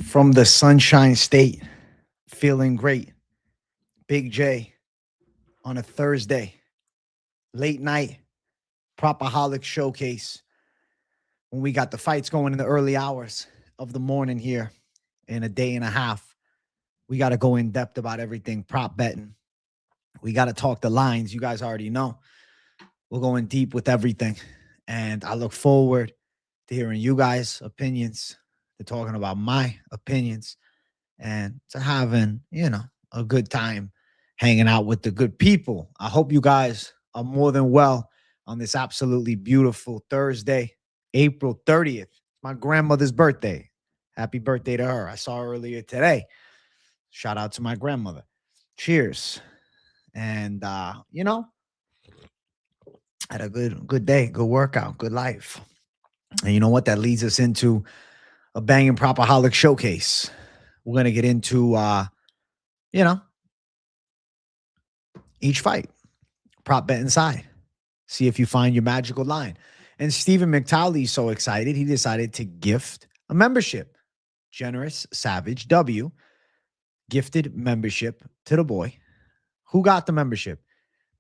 from the Sunshine State, feeling great. Big J on a Thursday, late night, PropAholics showcase. When we got the fights going in the early hours of the morning here in a day and a half, we got to go in depth about everything prop betting. We got to talk the lines. You guys already know. We're going deep with everything. And I look forward to hearing you guys' opinions, to talking about my opinions, and to having, a good time hanging out with the good people. I hope you guys are more than well on this absolutely beautiful Thursday, April 30th. My grandmother's birthday. Happy birthday to her. I saw her earlier today. Shout out to my grandmother. Cheers. And, had a good day, good workout, good life. And you know what? That leads us into a banging PropAholics showcase. We're going to get into, each fight, prop bet inside. See if you find your magical line. And Stephen McTowley is so excited, he decided to gift a membership. Generous Savage W gifted membership to the boy. Who got the membership?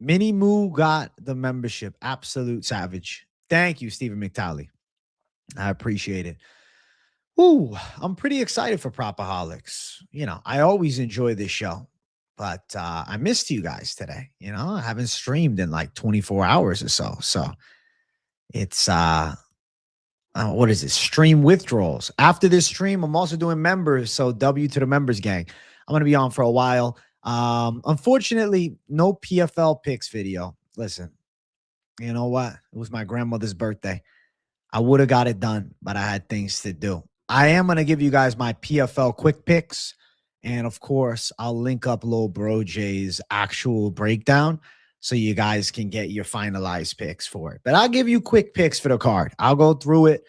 Mini Moo got the membership. Absolute Savage. Thank you, Stephen McTowley. I appreciate it. Ooh, I'm pretty excited for PropAholics. I always enjoy this show, but I missed you guys today. I haven't streamed in like 24 hours or so. So it's, what is it? Stream withdrawals. After this stream, I'm also doing members. So W to the members gang. I'm going to be on for a while. Unfortunately, no PFL picks video. Listen, you know what? It was my grandmother's birthday. I would have got it done, but I had things to do. I am going to give you guys my PFL quick picks. And of course, I'll link up Lil Bro J's actual breakdown so you guys can get your finalized picks for it. But I'll give you quick picks for the card. I'll go through it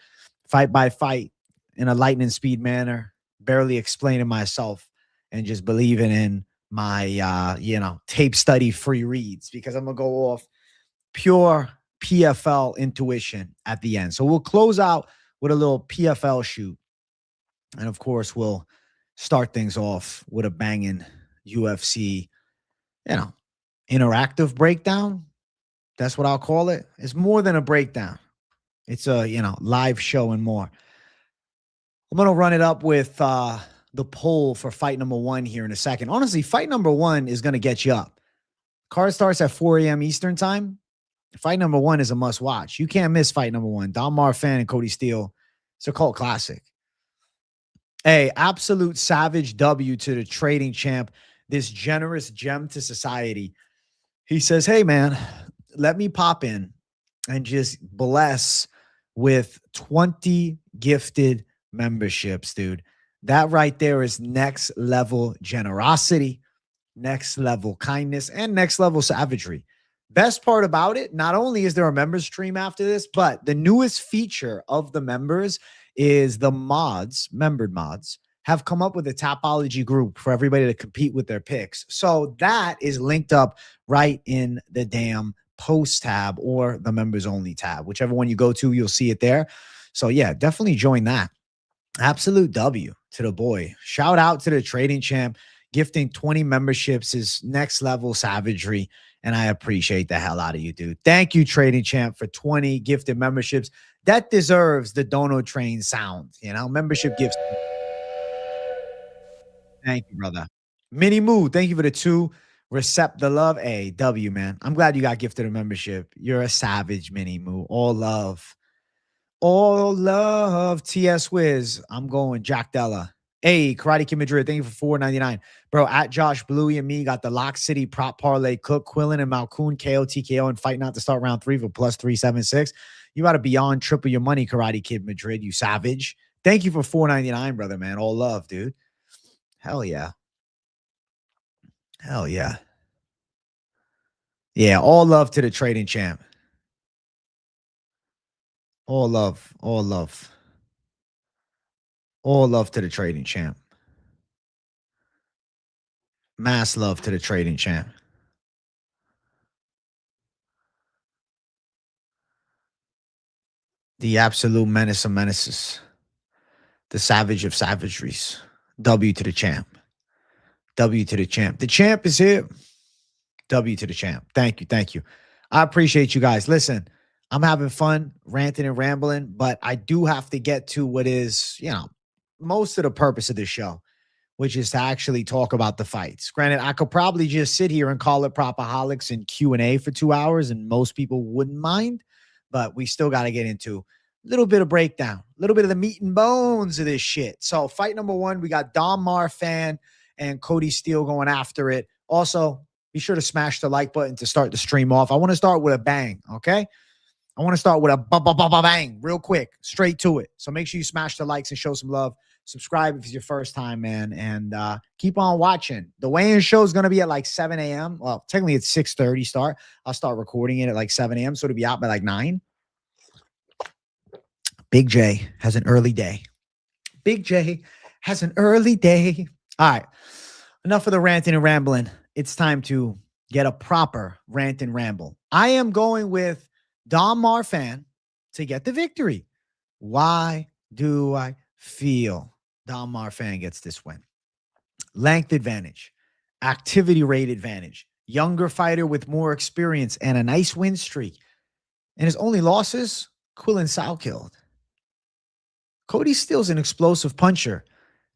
fight by fight in a lightning speed manner, barely explaining myself and just believing in my, tape study free reads, because I'm going to go off pure PFL intuition at the end. So we'll close out with a little PFL shoot. And of course, we'll start things off with a banging UFC, interactive breakdown. That's what I'll call it. It's more than a breakdown. It's a, live show and more. I'm going to run it up with the poll for fight number 1 here in a second. Honestly, fight number 1 is going to get you up. Card starts at 4 a.m. Eastern time. Fight number 1 is a must watch. You can't miss fight number 1. Don Marfan and Kody Steele. It's a cult classic. Hey, absolute Savage W to the trading champ, this generous gem to society. He says, hey, man, let me pop in and just bless with 20 gifted memberships, dude. That right there is next level generosity, next level kindness, and next level savagery. Best part about it, not only is there a members stream after this, but the newest feature of the members is the membered mods, have come up with a Tapology group for everybody to compete with their picks. So that is linked up right in the damn post tab or the members only tab. Whichever one you go to, you'll see it there. So yeah, definitely join that. Absolute W to the boy. Shout out to the trading champ. Gifting 20 memberships is next level savagery. And I appreciate the hell out of you, dude. Thank you, trading champ, for 20 gifted memberships. That deserves the Dono Train sound, membership gifts. Thank you, brother. Mini Moo, thank you for the 2. Recept the love. Hey, W, man. I'm glad you got gifted a membership. You're a savage, Mini Moo. All love. All love. TS Wiz. I'm going Jack Della. Hey, Karate Kid Madrid, thank you for $4.99. Bro, at Josh Bluey and me got the Lock City prop parlay cook, Quillen and Malkoun, KO, TKO, and fight not to start round 3 for plus 376. You got to beyond triple your money, Karate Kid Madrid, you savage. Thank you for $4.99, brother, man. All love, dude. Hell yeah. Hell yeah. Yeah, all love to the trading champ. All love, all love. All love to the trading champ. Mass love to the trading champ. The absolute menace of menaces. The savage of savageries. W to the champ. W to the champ. The champ is here. W to the champ. Thank you. Thank you. I appreciate you guys. Listen, I'm having fun ranting and rambling, but I do have to get to what is, most of the purpose of this show, which is to actually talk about the fights. Granted, I could probably just sit here and call it PropAholics and Q&A for 2 hours, and most people wouldn't mind, but we still got to get into a little bit of breakdown, a little bit of the meat and bones of this shit. So fight number one, we got Dom Marfan and Kody Steele going after it. Also, be sure to smash the like button to start the stream off. I want to start with a bang, okay? I want to start with a bang real quick, straight to it. So make sure you smash the likes and show some love. Subscribe if it's your first time, man, and keep on watching. The weigh-in show is going to be at like 7 a.m. Well, technically it's 6:30 start. I'll start recording it at like 7 a.m., so it'll be out by like 9. Big J has an early day. Big J has an early day. All right, enough of the ranting and rambling. It's time to get a proper rant and ramble. I am going with Dom Marfan to get the victory. Why do I feel Dom Marfan gets this win? Length advantage, activity rate advantage, younger fighter with more experience, and a nice win streak. And his only losses, Quillen Salkilld. Kody Steele's an explosive puncher,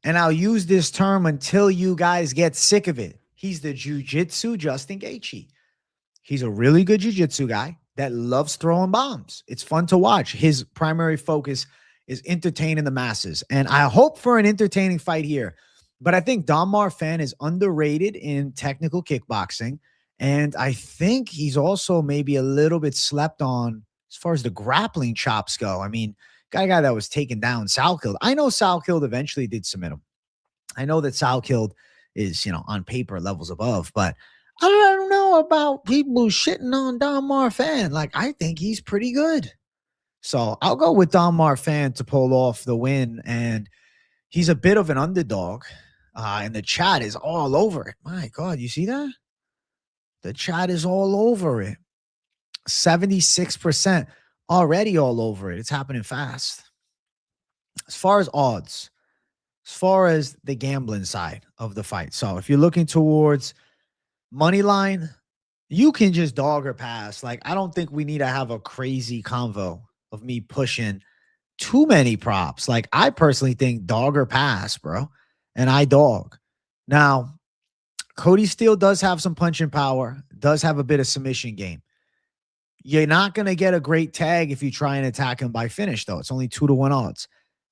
and I'll use this term until you guys get sick of it. He's the jiu-jitsu Justin Gaethje. He's a really good jiu-jitsu guy that loves throwing bombs. It's fun to watch. His primary focus is entertaining the masses, and I hope for an entertaining fight here. But I think Dom Marfan is underrated in technical kickboxing, and I think he's also maybe a little bit slept on as far as the grappling chops go. I mean, got a guy that was taking down Salkilld. I know Salkilld eventually did submit him. I know that Salkilld is, on paper levels above, but I don't know about people shitting on Dom Marfan. Like, I think he's pretty good. So I'll go with Dom Marfan to pull off the win, and he's a bit of an underdog. And the chat is all over it. My God, you see that? The chat is all over it. 76% already all over it. It's happening fast. As far as odds, as far as the gambling side of the fight. So if you're looking towards money line, you can just dog or pass. Like, I don't think we need to have a crazy convo of me pushing too many props. Like, I personally think dog or pass, bro. And I dog. Now, Kody Steele does have some punching power, does have a bit of submission game. You're not going to get a great tag if you try and attack him by finish, though. It's only 2-1 odds.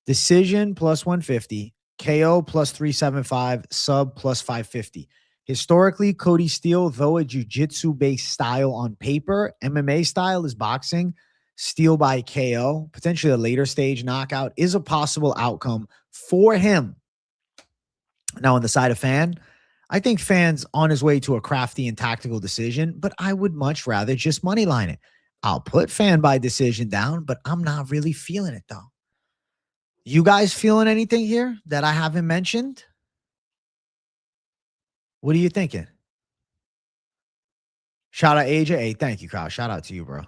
Decision plus 150, KO plus 375, sub plus 550. Historically, Kody Steele, though a jiu-jitsu-based style on paper, MMA style is boxing. Steele by KO, potentially a later stage knockout, is a possible outcome for him. Now, on the side of Fan, I think Fan's on his way to a crafty and tactical decision, but I would much rather just moneyline it. I'll put Fan by decision down, but I'm not really feeling it, though. You guys feeling anything here that I haven't mentioned? What are you thinking? Shout out AJ. Hey, thank you, Kyle. Shout out to you, bro.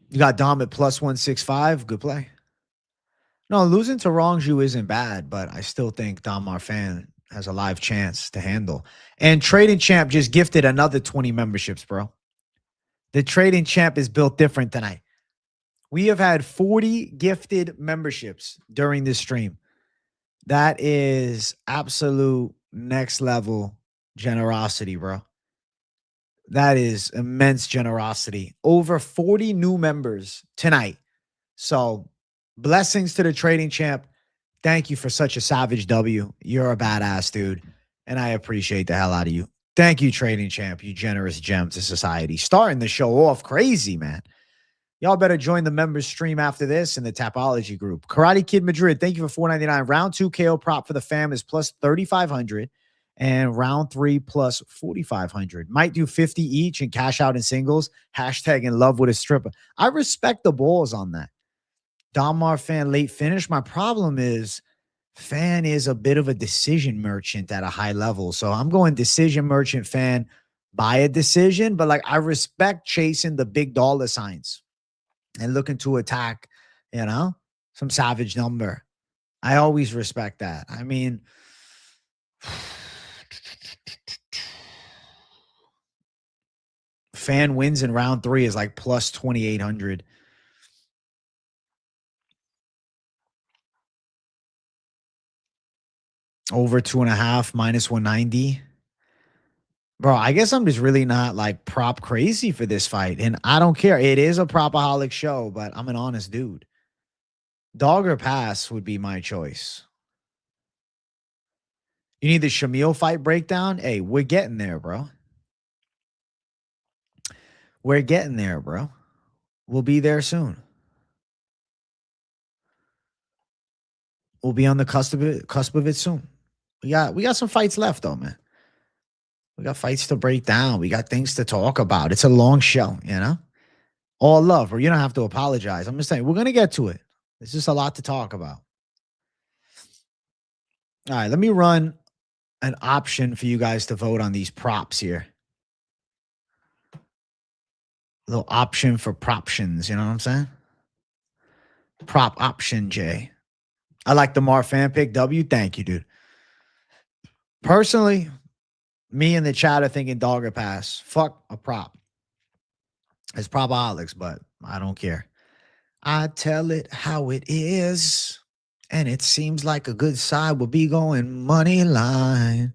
You got Dom at plus 165. Good play. No, losing to Rongju isn't bad, but I still think Dom Marfan has a live chance to handle. And Trading Champ just gifted another 20 memberships, bro. The Trading Champ is built different tonight. We have had 40 gifted memberships during this stream. That is absolute next level generosity, bro. That is immense generosity. Over 40 new members tonight. So blessings to the Trading Champ. Thank you for such a savage W. You're a badass, dude. And I appreciate the hell out of you. Thank you, Trading Champ. You generous gem to society. Starting the show off crazy, man. Y'all better join the members stream after this in the Tapology group. Karate Kid Madrid, thank you for $4.99. Round 2 KO prop for the fam is plus 3,500. And round 3 plus 4,500. Might do 50 each and cash out in singles. Hashtag in love with a stripper. I respect the balls on that. Dom Marfan late finish. My problem is Fan is a bit of a decision merchant at a high level. So I'm going decision merchant Fan by a decision. But like, I respect chasing the big dollar signs and looking to attack, some savage number. I always respect that. I mean, fan wins in round 3 is like plus 2,800. Over 2.5 minus 190. Bro, I guess I'm just really not like prop crazy for this fight. And I don't care. It is a PropAholics show, but I'm an honest dude. Dog or pass would be my choice. You need the Shamil fight breakdown? Hey, we're getting there, bro. We're getting there, bro. We'll be there soon. We'll be on the cusp of it soon. We got some fights left though, man. We got fights to break down. We got things to talk about. It's a long show, you know? All love, bro. You don't have to apologize. I'm just saying, we're gonna get to it. There's just a lot to talk about. All right, let me run an option for you guys to vote on these props here. A little option for proptions, you know what I'm saying? Prop option, Jay. I like the Mar fan pick. W, thank you, dude. Personally, me and the chat are thinking dog or pass. Fuck a prop. It's PropAholics, but I don't care. I tell it how it is, and it seems like a good side will be going money line.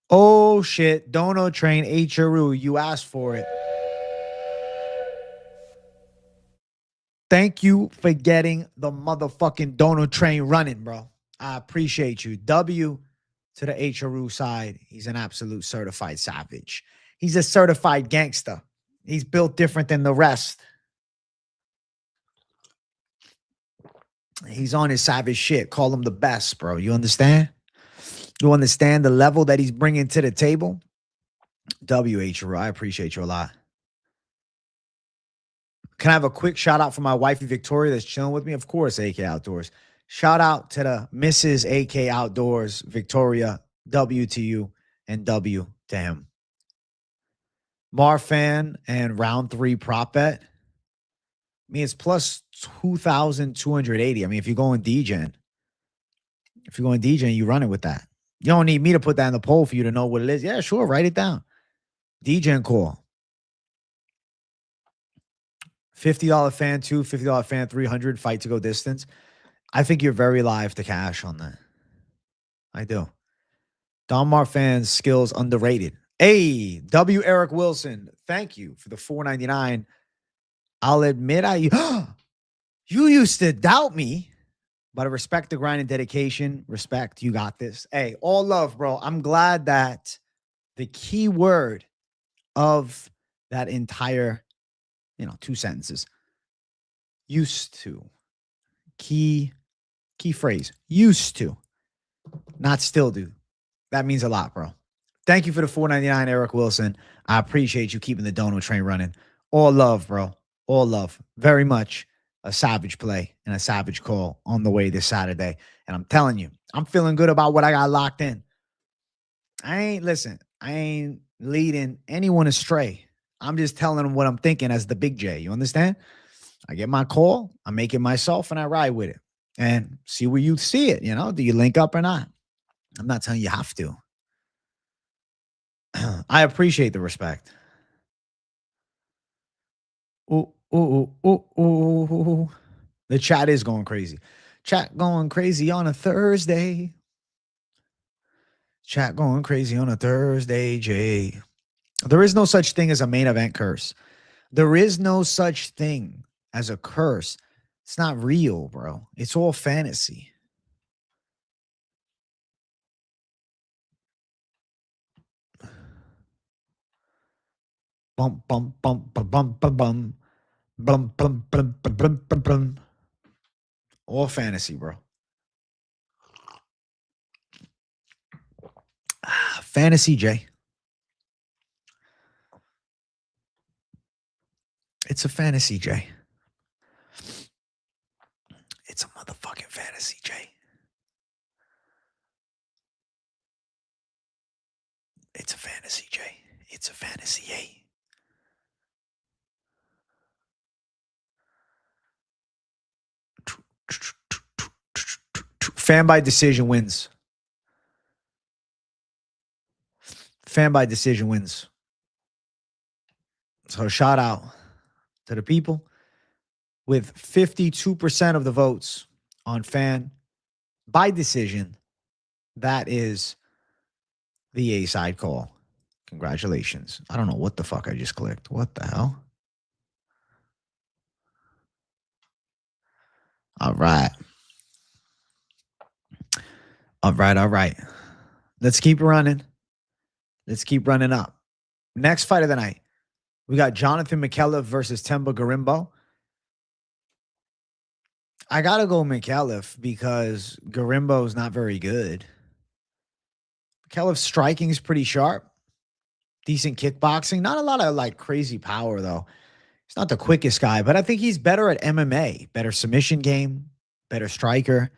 Oh shit, Dono Train Hru, you asked for it. Thank you for getting the motherfucking Dono Train running, bro. I appreciate you. W to the Hru side. He's an absolute certified savage. He's a certified gangster. He's built different than the rest. He's on his savage shit. Call him the best, bro. You understand? You understand the level that he's bringing to the table? Hru, I appreciate you a lot. Can I have a quick shout out for my wifey Victoria that's chilling with me? Of course, AK Outdoors. Shout out to the Mrs. AK Outdoors, Victoria. W to you and W to him. Marfan and round 3 prop bet. I mean, it's plus 2,280. I mean, if you're going DJing, you run it with that. You don't need me to put that in the poll for you to know what it is. Yeah, sure. Write it down. DJing call. $50 fan 2, $50 fan 300, fight to go distance. I think you're very live to cash on that. I do. Don Marfan's skills underrated. Hey, W. Eric Wilson, thank you for the $4.99. I'll admit you used to doubt me, but I respect the grind and dedication. Respect, you got this. Hey, all love, bro. I'm glad that the key word of that entire, 2 sentences, used to, key phrase, used to, not still do. That means a lot, bro. Thank you for the $4.99, Eric Wilson. I appreciate you keeping the Dono Train running. All love, bro. All love. Very much a savage play and a savage call on the way this Saturday. And I'm telling you, I'm feeling good about what I got locked in. I ain't leading anyone astray. I'm just telling them what I'm thinking as the big J. You understand? I get my call, I make it myself, and I ride with it. And see where you see it, Do you link up or not? I'm not telling you have to. I appreciate the respect. Ooh, ooh, ooh, ooh, ooh. The chat is going crazy. Chat going crazy on a Thursday. Chat going crazy on a Thursday, Jay. There is no such thing as a main event curse. There is no such thing as a curse. It's not real, bro. It's all fantasy. Bum, bum, bum, bum, bum, bum, bum. Blum, blum, blum, blum, blum, blum, blum. All fantasy, bro. Fantasy, Jay. It's a fantasy, Jay. It's a motherfucking fantasy, Jay. It's a fantasy, Jay. It's a fantasy, yay. Fan by decision wins. Fan by decision wins. So shout out to the people with 52% of the votes on fan by decision. That is the A side call. Congratulations. I don't know what the fuck I just clicked. What the hell? All right. All right. Let's keep running. Let's keep running up. Next fight of the night. We got Jonathan Micallef versus Themba Gorimbo. I got to go Micallef because Gorimbo is not very good. Micallef's striking is pretty sharp. Decent kickboxing. Not a lot of like crazy power though. He's not the quickest guy, but I think he's better at MMA. Better submission game. Better striker.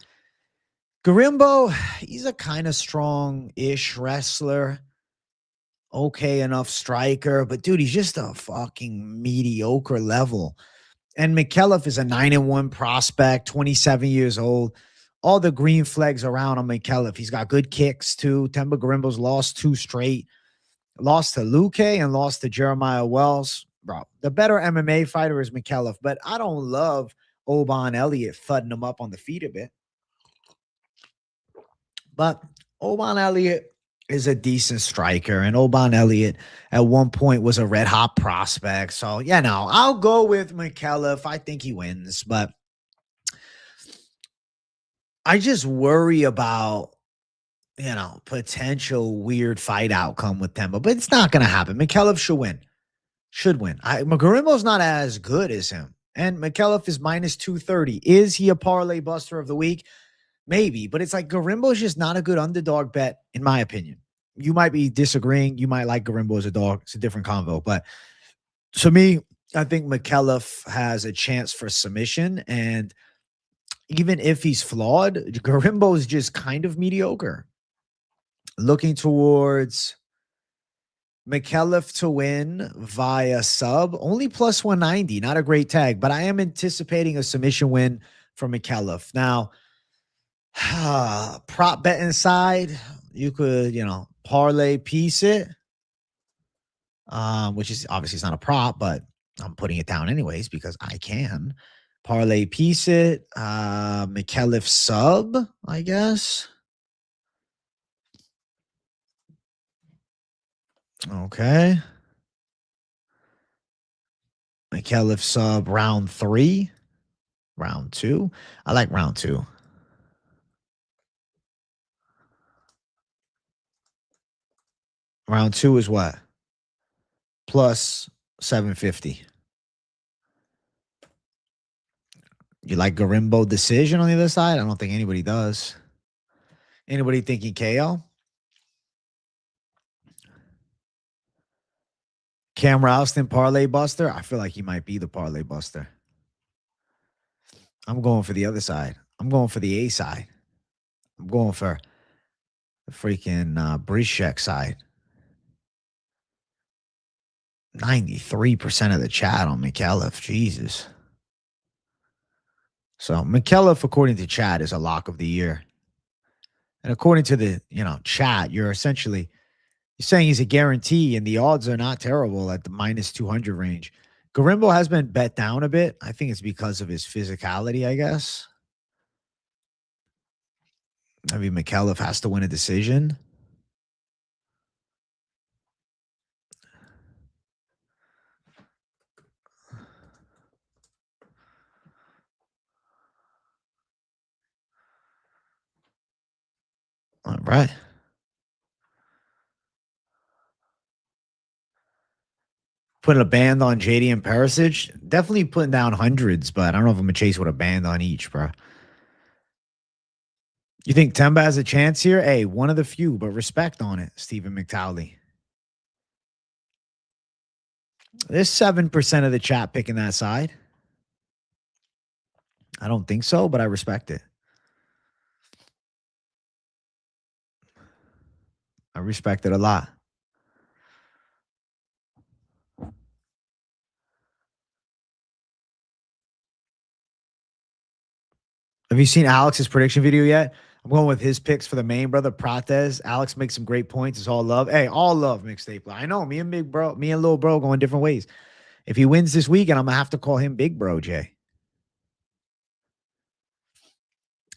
Gorimbo, he's a kind of strong-ish wrestler. Okay enough striker. But dude, he's just a fucking mediocre level. And Micallef is a 9-1 prospect, 27 years old. All the green flags around on Micallef. He's got good kicks too. Themba Gorimbo's lost 2 straight. Lost to Luque and lost to Jeremiah Wells. Bro, the better MMA fighter is Micallef, but I don't love Oban Elliott thudding him up on the feet a bit. But Oban Elliott is a decent striker, and Oban Elliott at one point was a red hot prospect. So, yeah, no, I'll go with Micallef. I think he wins, but I just worry about, potential weird fight outcome with Themba, but it's not going to happen. Micallef should win. Gorimbo's not as good as him, and Micallef is minus 230. Is he a parlay buster of the week? Maybe, but it's like Gorimbo's just not a good underdog bet, in my opinion. You might be disagreeing. You might like Gorimbo as a dog. It's a different convo. But to me, I think Micallef has a chance for submission. And even if he's flawed, Gorimbo is just kind of mediocre. Looking towards Micallef to win via sub, only plus 190. Not a great tag, but I am anticipating a submission win for Micallef. Now, prop bet inside, you could, parlay piece it, which is obviously it's not a prop, but I'm putting it down anyways because I can parlay piece it. Micallef sub, I guess. Okay. Micallef sub round 3, round 2. I like round 2. Round 2 is what? Plus 750. You like Gorimbo decision on the other side? I don't think anybody does. Anybody thinking KO? Cam Rowston parlay buster? I feel like he might be the parlay buster. I'm going for the other side. I'm going for the A side. I'm going for the freaking Bryczek side. 93% of the chat on Micallef. Jesus. So Micallef, according to chat, is a lock of the year. And according to the, chat, you're saying he's a guarantee, and the odds are not terrible at the minus 200 range. Gorimbo has been bet down a bit. I think it's because of his physicality, I guess. Maybe Micallef has to win a decision. All right. Putting a band on JD and Pericic. Definitely putting down hundreds, but I don't know if I'm going to chase with a band on each, bro. You think Themba has a chance here? Hey, one of the few, but respect on it, Stephen McTowley. There's 7% of the chat picking that side. I don't think so, but I respect it. I respect it a lot. Have you seen Alex's prediction video yet? I'm going with his picks for the main brother, Prates. Alex makes some great points. It's all love. Hey, all love, Mixtape. I know me and big bro, me and little bro going different ways. If he wins this weekend, I'm gonna have to call him Big Bro Jay.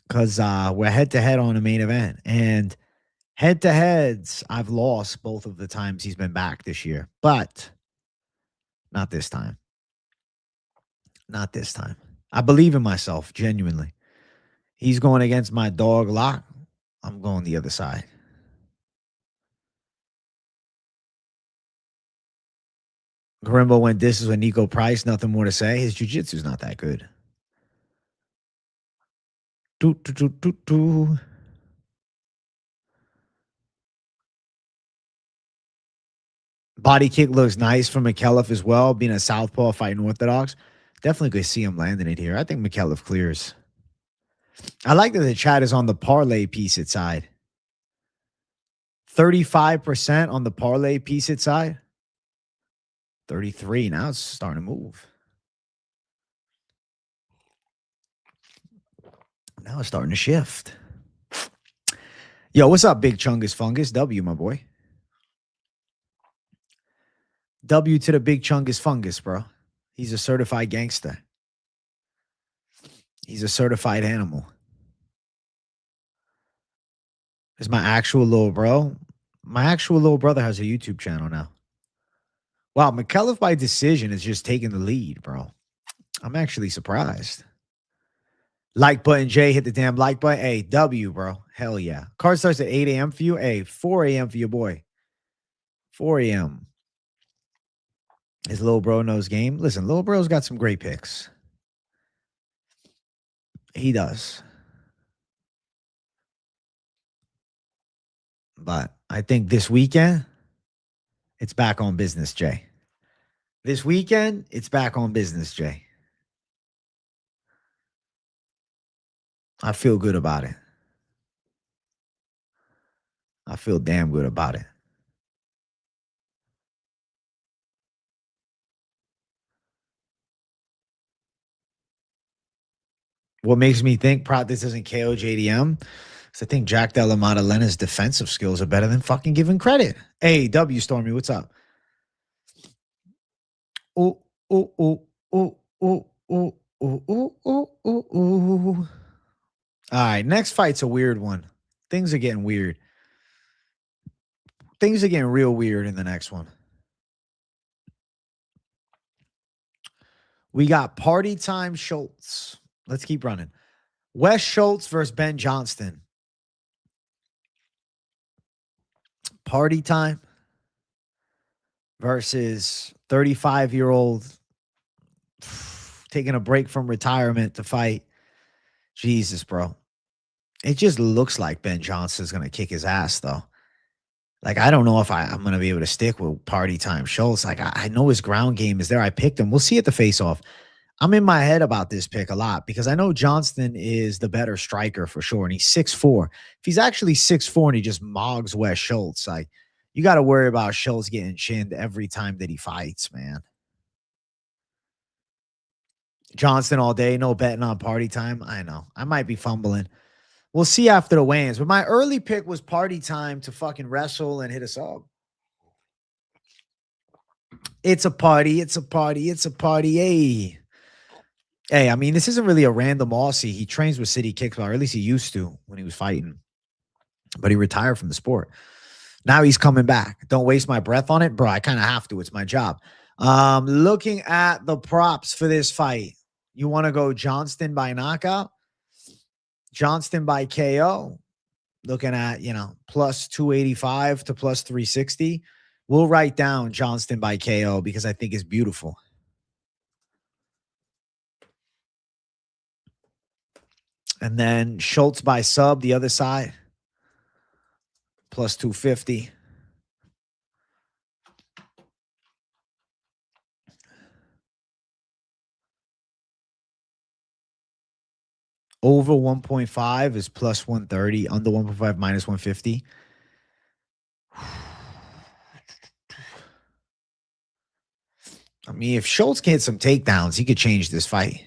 Because we're head to head on the main event. And head to heads, I've lost both of the times he's been back this year. But not this time. Not this time. I believe in myself, genuinely. He's going against my dog Lock. I'm going the other side. Gorimbo went disses with Nico Price. Nothing more to say. His jiu-jitsu's not that good. Body kick looks nice from Micallef as well, being a southpaw fighting orthodox. Definitely could see him landing it here. I think Micallef clears. I like that the chat is on the parlay piece it side. 35% on the parlay piece it side. 33. Now it's starting to move. Now it's starting to shift. Yo, what's up, Big Chungus Fungus? W, my boy. W to the Big Chungus Fungus, bro. He's a certified gangster. He's a certified animal. Is my actual little bro? My actual little brother has a YouTube channel now. Wow, Micallef by decision is just taking the lead, bro. I'm actually surprised. Like button, Jay, hit the damn like button. Hey, W, bro. Hell yeah. Card starts at 8 a.m. for you. Hey, 4 a.m. for your boy. 4 a.m. His little bro knows game. Listen, little bro's got some great picks. He does. But I think this weekend, it's back on business, Jay. This weekend, it's back on business, Jay. I feel good about it. I feel damn good about it. What makes me think this isn't KO JDM? Because I think Jack Della Maddalena's defensive skills are better than fucking giving credit. Hey, W Stormy, what's up? Ooh, ooh, ooh, ooh, ooh, ooh, ooh, ooh, ooh, ooh, ooh. All right, next fight's a weird one. Things are getting weird. Things are getting real weird in the next one. We got Party Time Schultz. Let's keep running. Wes Schultz versus Ben Johnston. Party Time versus 35-year-old taking a break from retirement to fight. Jesus, bro. It just looks like Ben Johnston's going to kick his ass, though. Like, I don't know if I'm going to be able to stick with Party Time Schultz. Like, I know his ground game is there. I picked him. We'll see at the face-off. I'm in my head about this pick a lot because I know Johnston is the better striker for sure, and he's 6'4". If he's actually 6'4" and he just mogs Wes Schultz, like, you got to worry about Schultz getting chinned every time that he fights, man. Johnston all day, no betting on Party Time. I know. I might be fumbling. We'll see after the weigh-ins. But my early pick was Party Time to fucking wrestle and hit us up. It's a party. It's a party. It's a party. Hey. Hey, I mean, this isn't really a random Aussie. He trains with City Kickboxing, or at least he used to when he was fighting. But he retired from the sport. Now he's coming back. Don't waste my breath on it. Bro, I kind of have to. It's my job. Looking at the props for this fight. You want to go Johnston by knockout? Johnston by KO? Looking at, plus 285 to plus 360. We'll write down Johnston by KO because I think it's beautiful. And then Schultz by sub, the other side, plus 250. Over 1.5 is plus 130. Under 1.5 minus 150. I mean, if Schultz can hit some takedowns, he could change this fight.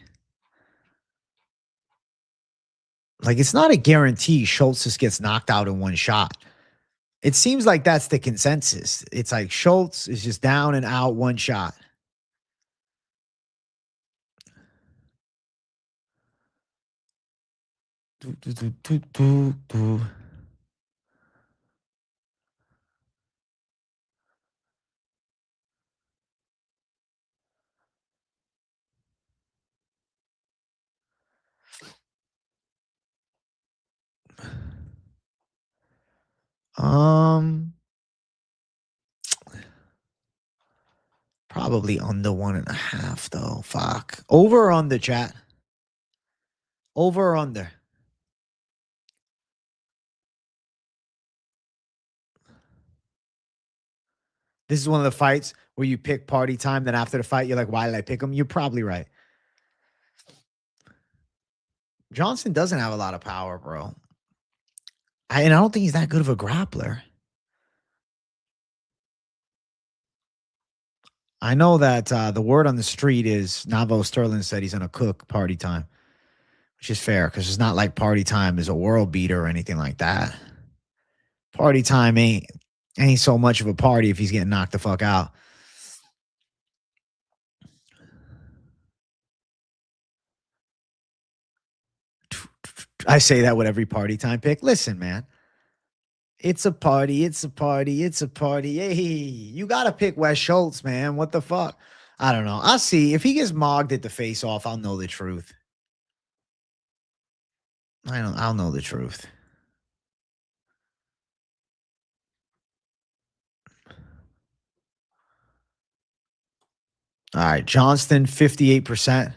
Like, it's not a guarantee Schultz just gets knocked out in one shot. It seems like that's the consensus. It's like Schultz is just down and out one shot. Probably under 1.5 though. Fuck. Over or under, chat? Over or under? This is one of the fights where you pick party time, then after the fight, you're like, why did I pick him? You're probably right. Johnston doesn't have a lot of power, bro. And I don't think he's that good of a grappler. I know that the word on the street is Navo Sterling said he's going to cook party time, which is fair because it's not like party time is a world beater or anything like that. Party time ain't so much of a party if he's getting knocked the fuck out. I say that with every party time pick. Listen, man. It's a party. It's a party. It's a party. Hey, you got to pick Wes Schultz, man. What the fuck? I don't know. I'll see. If he gets mogged at the face-off, I'll know the truth. I'll know the truth. All right. Johnston, 58%.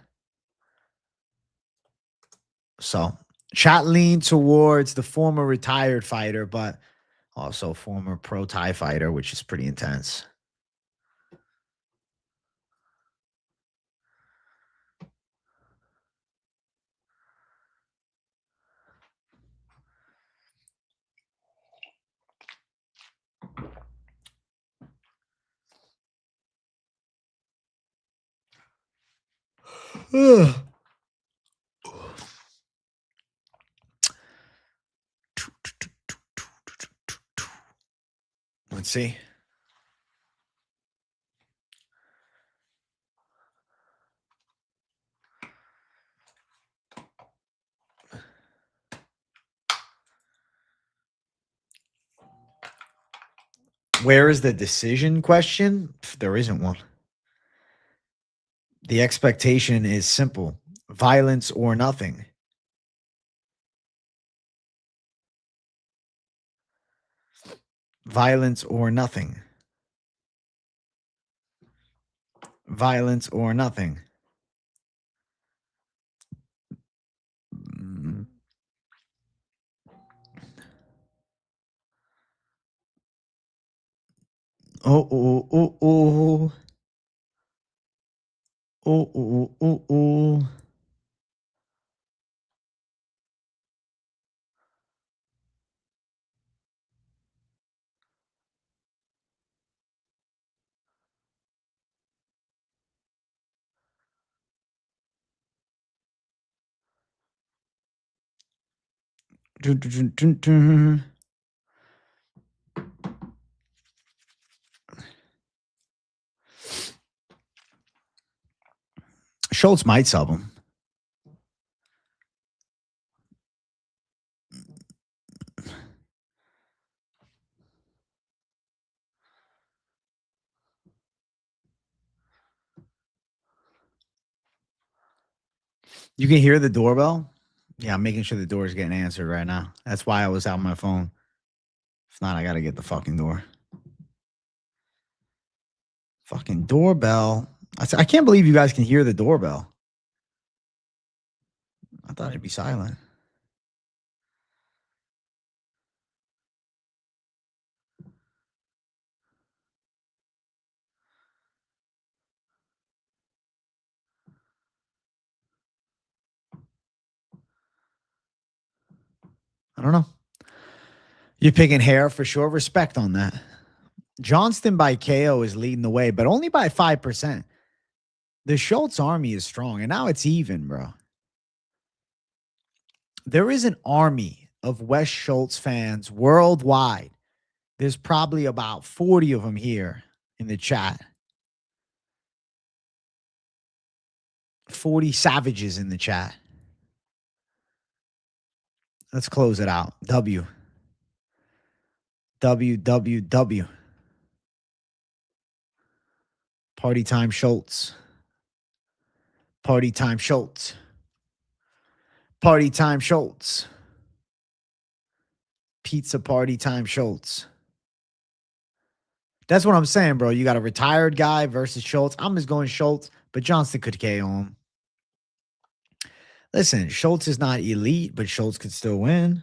So, chat lean towards the former retired fighter, but also former pro Thai fighter, which is pretty intense. Let's see. Where is the decision question? There isn't one. The expectation is simple. Violence or nothing. Violence or nothing. Violence or nothing. Oh. Schultz might sub him. You can hear the doorbell? Yeah, I'm making sure the door is getting answered right now. That's why I was out on my phone. If not, I got to get the fucking door. Fucking doorbell. I can't believe you guys can hear the doorbell. I thought it'd be silent. I don't know. You're picking hair for sure. Respect on that. Johnston by KO is leading the way, but only by 5%. The Schultz army is strong, and now it's even, bro. There is an army of Wes Schultz fans worldwide. There's probably about 40 of them here in the chat. 40 savages in the chat. Let's close it out. W. Party time Schultz. Party time Schultz. Party time Schultz. Pizza party time Schultz. That's what I'm saying, bro. You got a retired guy versus Schultz. I'm just going Schultz, but Johnston could KO him. Listen, Schultz is not elite, but Schultz could still win.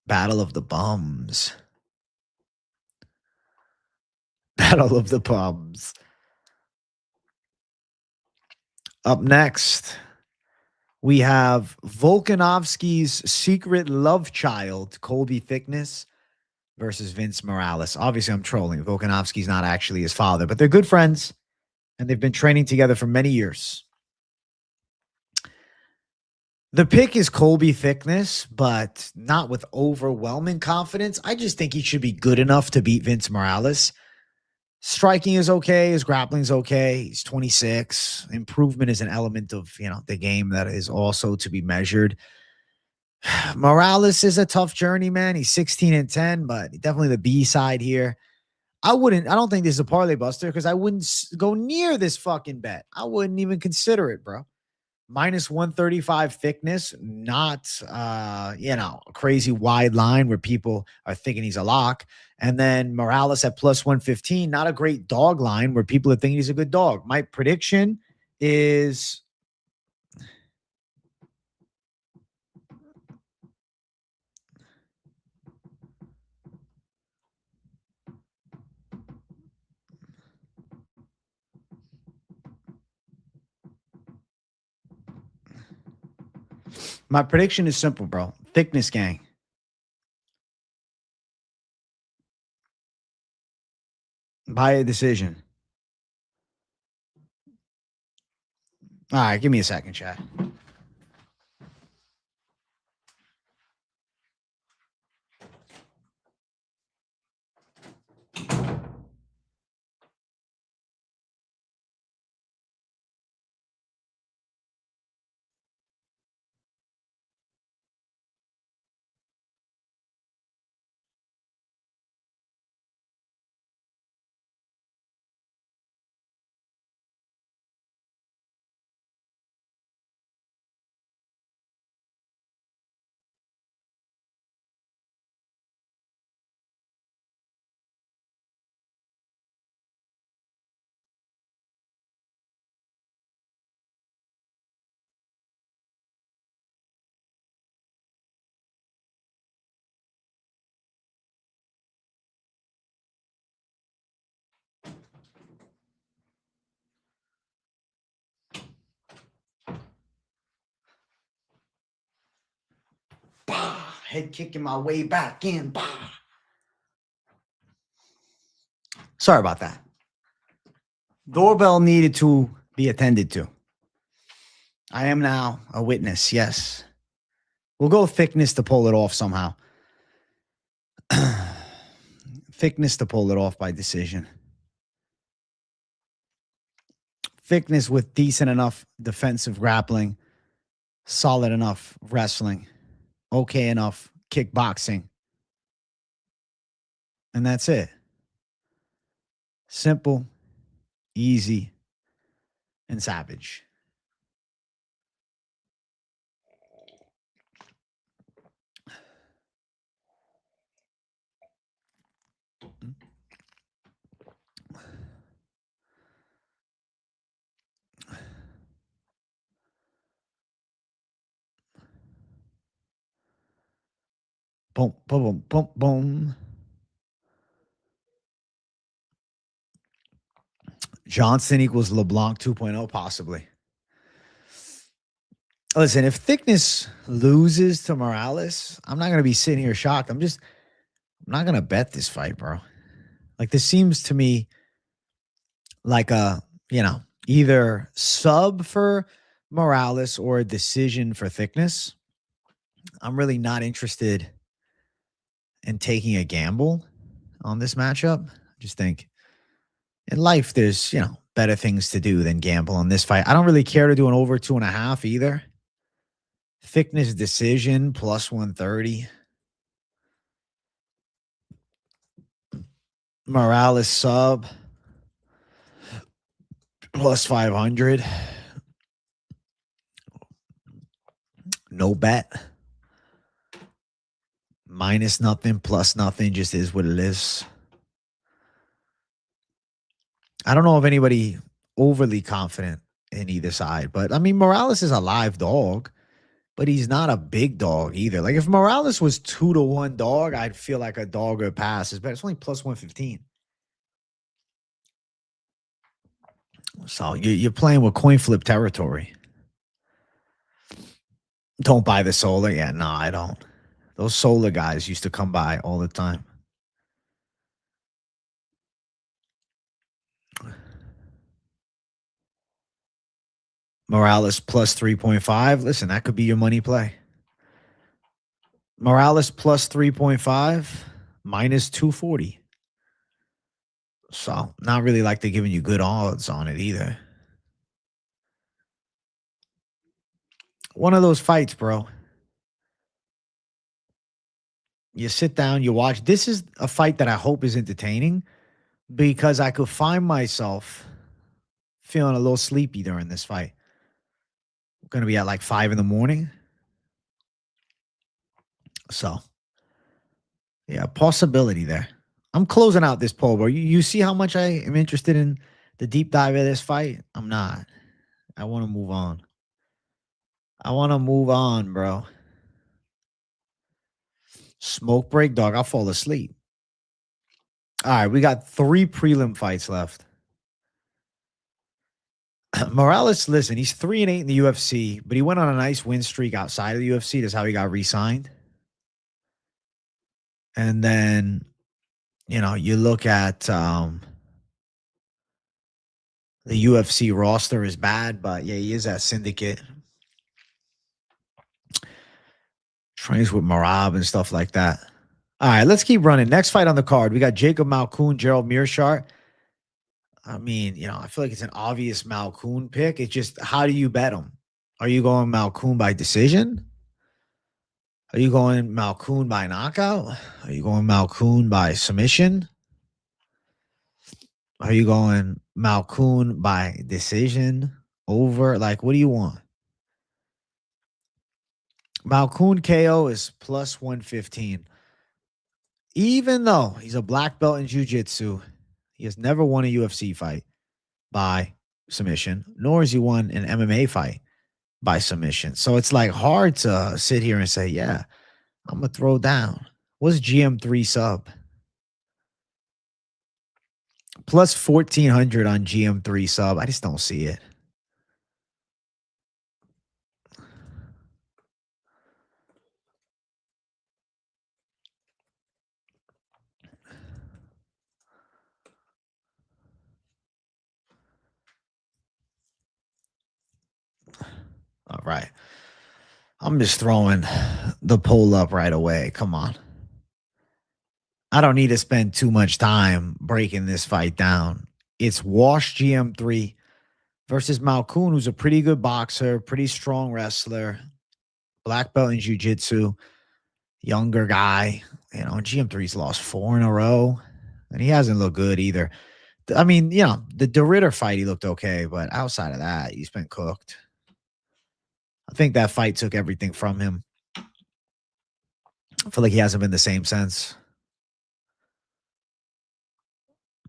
Battle of the Bums. Battle of the Bums. Up next, we have Volkanovski's secret love child, Colby Thicknesse, versus Vince Morales. Obviously, I'm trolling. Volkanovski's not actually his father, but they're good friends, and they've been training together for many years. The pick is Colby Thicknesse, but not with overwhelming confidence. I just think he should be good enough to beat Vince Morales. Striking is okay. His grappling is okay. He's 26. Improvement is an element of, the game that is also to be measured. Morales is a tough journey, man. He's 16-10, but definitely the B side here. I don't think this is a parlay buster because I wouldn't go near this fucking bet. I wouldn't even consider it, bro. Minus 135 Thicknesse, not, a crazy wide line where people are thinking he's a lock. And then Morales at plus 115, not a great dog line where people are thinking he's a good dog. My prediction is simple, bro. Thicknesse gang. By a decision. All right, give me a second, chat. Head kicking my way back in. Bah. Sorry about that. Doorbell needed to be attended to. I am now a witness, yes. We'll go Thicknesse to pull it off somehow. Thicknesse to pull it off by decision. Thicknesse with decent enough defensive grappling, solid enough wrestling, okay enough kickboxing. And that's it. Simple, easy, and savage. Boom, boom, boom, boom, boom. Johnston equals LeBlanc 2.0, possibly. Listen, if Thicknesse loses to Morales, I'm not going to be sitting here shocked. I'm not going to bet this fight, bro. Like, this seems to me like a, either sub for Morales or a decision for Thicknesse. I'm really not interested in taking a gamble on this matchup. I just think in life, there's, better things to do than gamble on this fight. I don't really care to do an over 2.5 either. Thicknesse decision plus 130. Morales sub plus 500. No bet. Minus nothing, plus nothing, just is what it is. I don't know if anybody overly confident in either side, but I mean, Morales is a live dog, but he's not a big dog either. Like if Morales was 2-1 dog, I'd feel like a dog or pass. It's only plus 115. So you're playing with coin flip territory. Don't buy the solar. Yeah, no, I don't. Those solar guys used to come by all the time. Morales plus 3.5. Listen, that could be your money play. Morales plus 3.5, minus 240. So not really like they're giving you good odds on it either. One of those fights, bro. You sit down, you watch. This is a fight that I hope is entertaining because I could find myself feeling a little sleepy during this fight. I'm going to be at like 5 in the morning. So, yeah, possibility there. I'm closing out this poll, bro. You see how much I am interested in the deep dive of this fight? I'm not. I want to move on. I want to move on, bro. Smoke break, dog. I'll fall asleep. All right, we got 3 prelim fights left. Morales, listen, he's 3-8 in the UFC, but he went on a nice win streak outside of the UFC. That's how he got re-signed. And then, you look at the UFC roster is bad, but yeah, he is at Syndicate. Trains with Marab and stuff like that. All right, let's keep running. Next fight on the card, we got Jacob Malkoun, Gerald Meerschaert. I mean, I feel like it's an obvious Malkoun pick. It's just, how do you bet him? Are you going Malkoun by decision? Are you going Malkoun by knockout? Are you going Malkoun by submission? Are you going Malkoun by decision over? Like, what do you want? Malkoun KO is plus 115. Even though he's a black belt in jiu-jitsu, he has never won a UFC fight by submission, nor has he won an MMA fight by submission. So it's like hard to sit here and say, yeah, I'm going to throw down. What's GM3 sub? Plus 1,400 on GM3 sub. I just don't see it. All right. I'm just throwing the poll up right away. Come on. I don't need to spend too much time breaking this fight down. It's Wash GM3 versus Malkoun, who's a pretty good boxer, pretty strong wrestler, black belt in jiu-jitsu, younger guy. GM3's lost 4 in a row, and he hasn't looked good either. I mean, the DeRitter fight, he looked okay, but outside of that, he's been cooked. I think that fight took everything from him. I feel like he hasn't been the same since.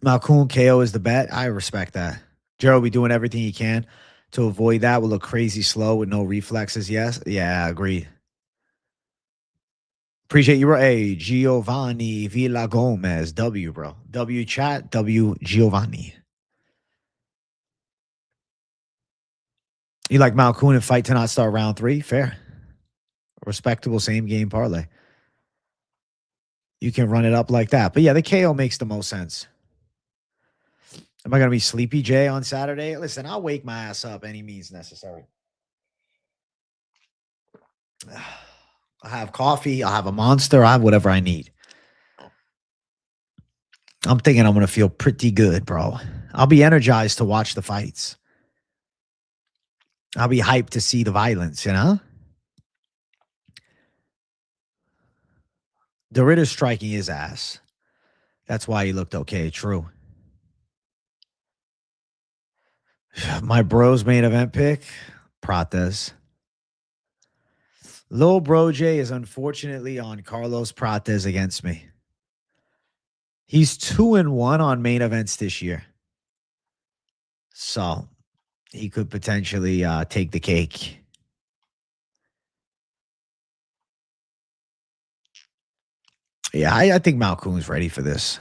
Malkoun KO is the bet. I respect that. Gerald will be doing everything he can to avoid that. Will look crazy slow with no reflexes. Yes. Yeah, agreed. Appreciate you, bro. Hey, Giovanni Villa Gomez. W, bro. W chat. W Giovanni. You like Malkoun and fight to not start round 3? Fair. Respectable same game parlay. You can run it up like that. But yeah, the KO makes the most sense. Am I going to be sleepy, Jay, on Saturday? Listen, I'll wake my ass up any means necessary. I have coffee. I'll have a Monster. I have whatever I need. I'm thinking I'm going to feel pretty good, bro. I'll be energized to watch the fights. I'll be hyped to see the violence, you know? Dariush striking his ass. That's why he looked okay. True. My bro's main event pick, Prates. Lil Bro J is unfortunately on Carlos Prates against me. He's 2-1 on main events this year. So he could potentially take the cake. Yeah, I think Malkoun's ready for this.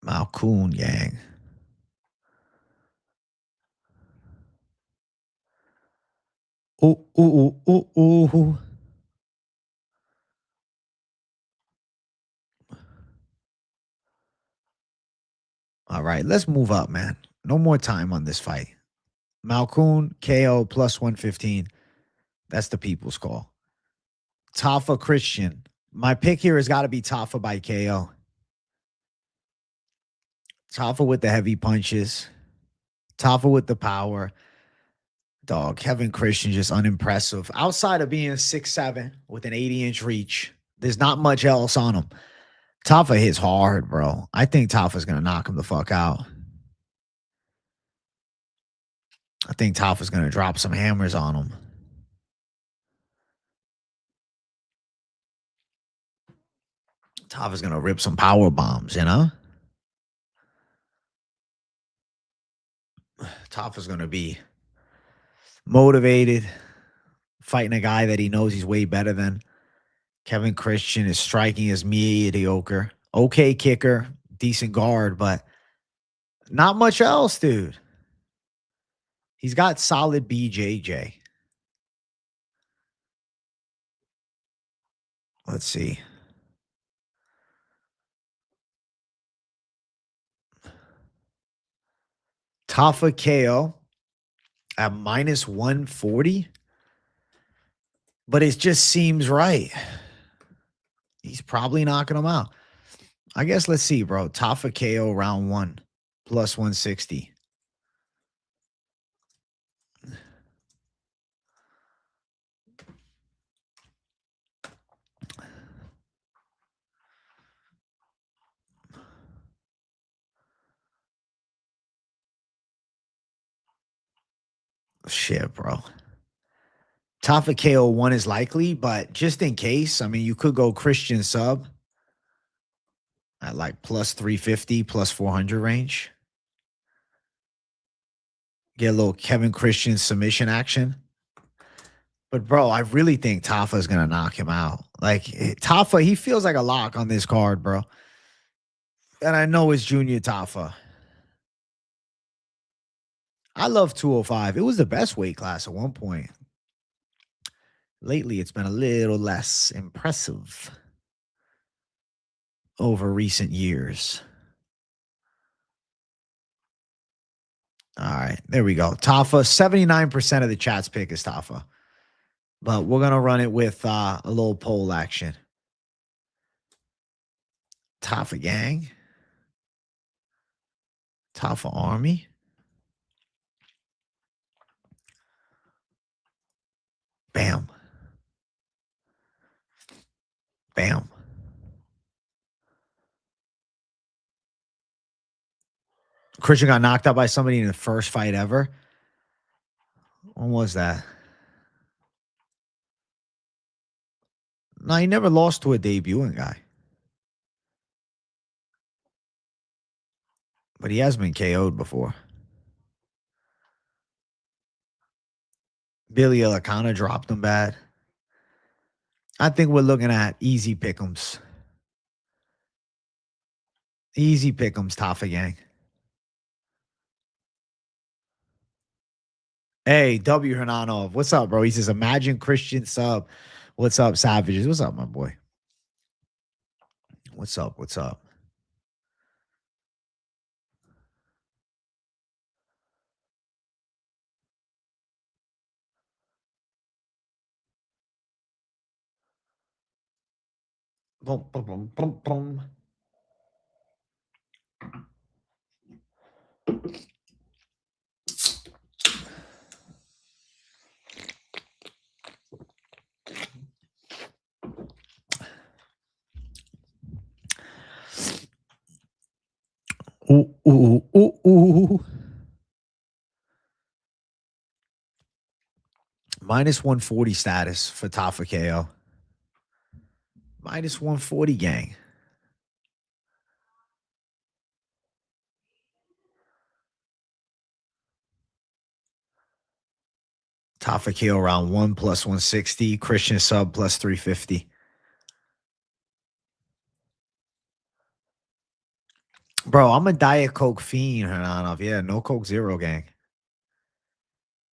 Malkoun, gang. Ooh, ooh, ooh, ooh, ooh. All right, let's move up, man. No more time on this fight. Malkoun, KO plus 115. That's the people's call. Tafa Christian. My pick here has got to be Tafa by KO. Tafa with the heavy punches. Tafa with the power. Dog, Kevin Christian just unimpressive. Outside of being 6'7" with an 80-inch reach, there's not much else on him. Tafa hits hard, bro. I think Tafa's going to knock him the fuck out. I think Tafa's going to drop some hammers on him. Tafa's going to rip some power bombs, you know? Tafa's going to be motivated, fighting a guy that he knows he's way better than. Kevin Christian is striking as mediocre. Okay kicker, decent guard, but not much else, dude. He's got solid BJJ. Let's see. Tafa KO at minus 140. But it just seems right. He's probably knocking him out. I guess let's see, bro. Tafa KO round 1 plus 160. Shit, bro. Tafa KO 1 is likely, but just in case, I mean, you could go Christian sub at like plus 350, plus 400 range. Get a little Kevin Christian submission action. But, bro, I really think Tafa is going to knock him out. Like, Tafa, he feels like a lock on this card, bro. And I know it's Junior Tafa. I love 205. It was the best weight class at one point. Lately, it's been a little less impressive over recent years. All right, there we go. Tafa, 79% of the chat's pick is Tafa. But we're going to run it with a little poll action. Tafa gang. Tafa army. Bam. Bam. Christian got knocked out by somebody in the first fight ever. When was that? No, he never lost to a debuting guy. But he has been KO'd before. Billy Elakana dropped him bad. I think we're looking at easy pick'ems. Easy pick'ems, Tafa gang. Hey, W Hernanov. What's up, bro? He says, imagine Christian sub. What's up, Savages? What's up, my boy? What's up? What's up? Boom, boom, boom, boom, boom. Ooh, ooh, ooh, ooh. Minus 140 status for Tafa KO. Minus 140, gang. Tafa KO round 1 plus 160. Christian sub plus 350. Bro, I'm a Diet Coke fiend, Hernanov. Yeah, no Coke Zero, gang.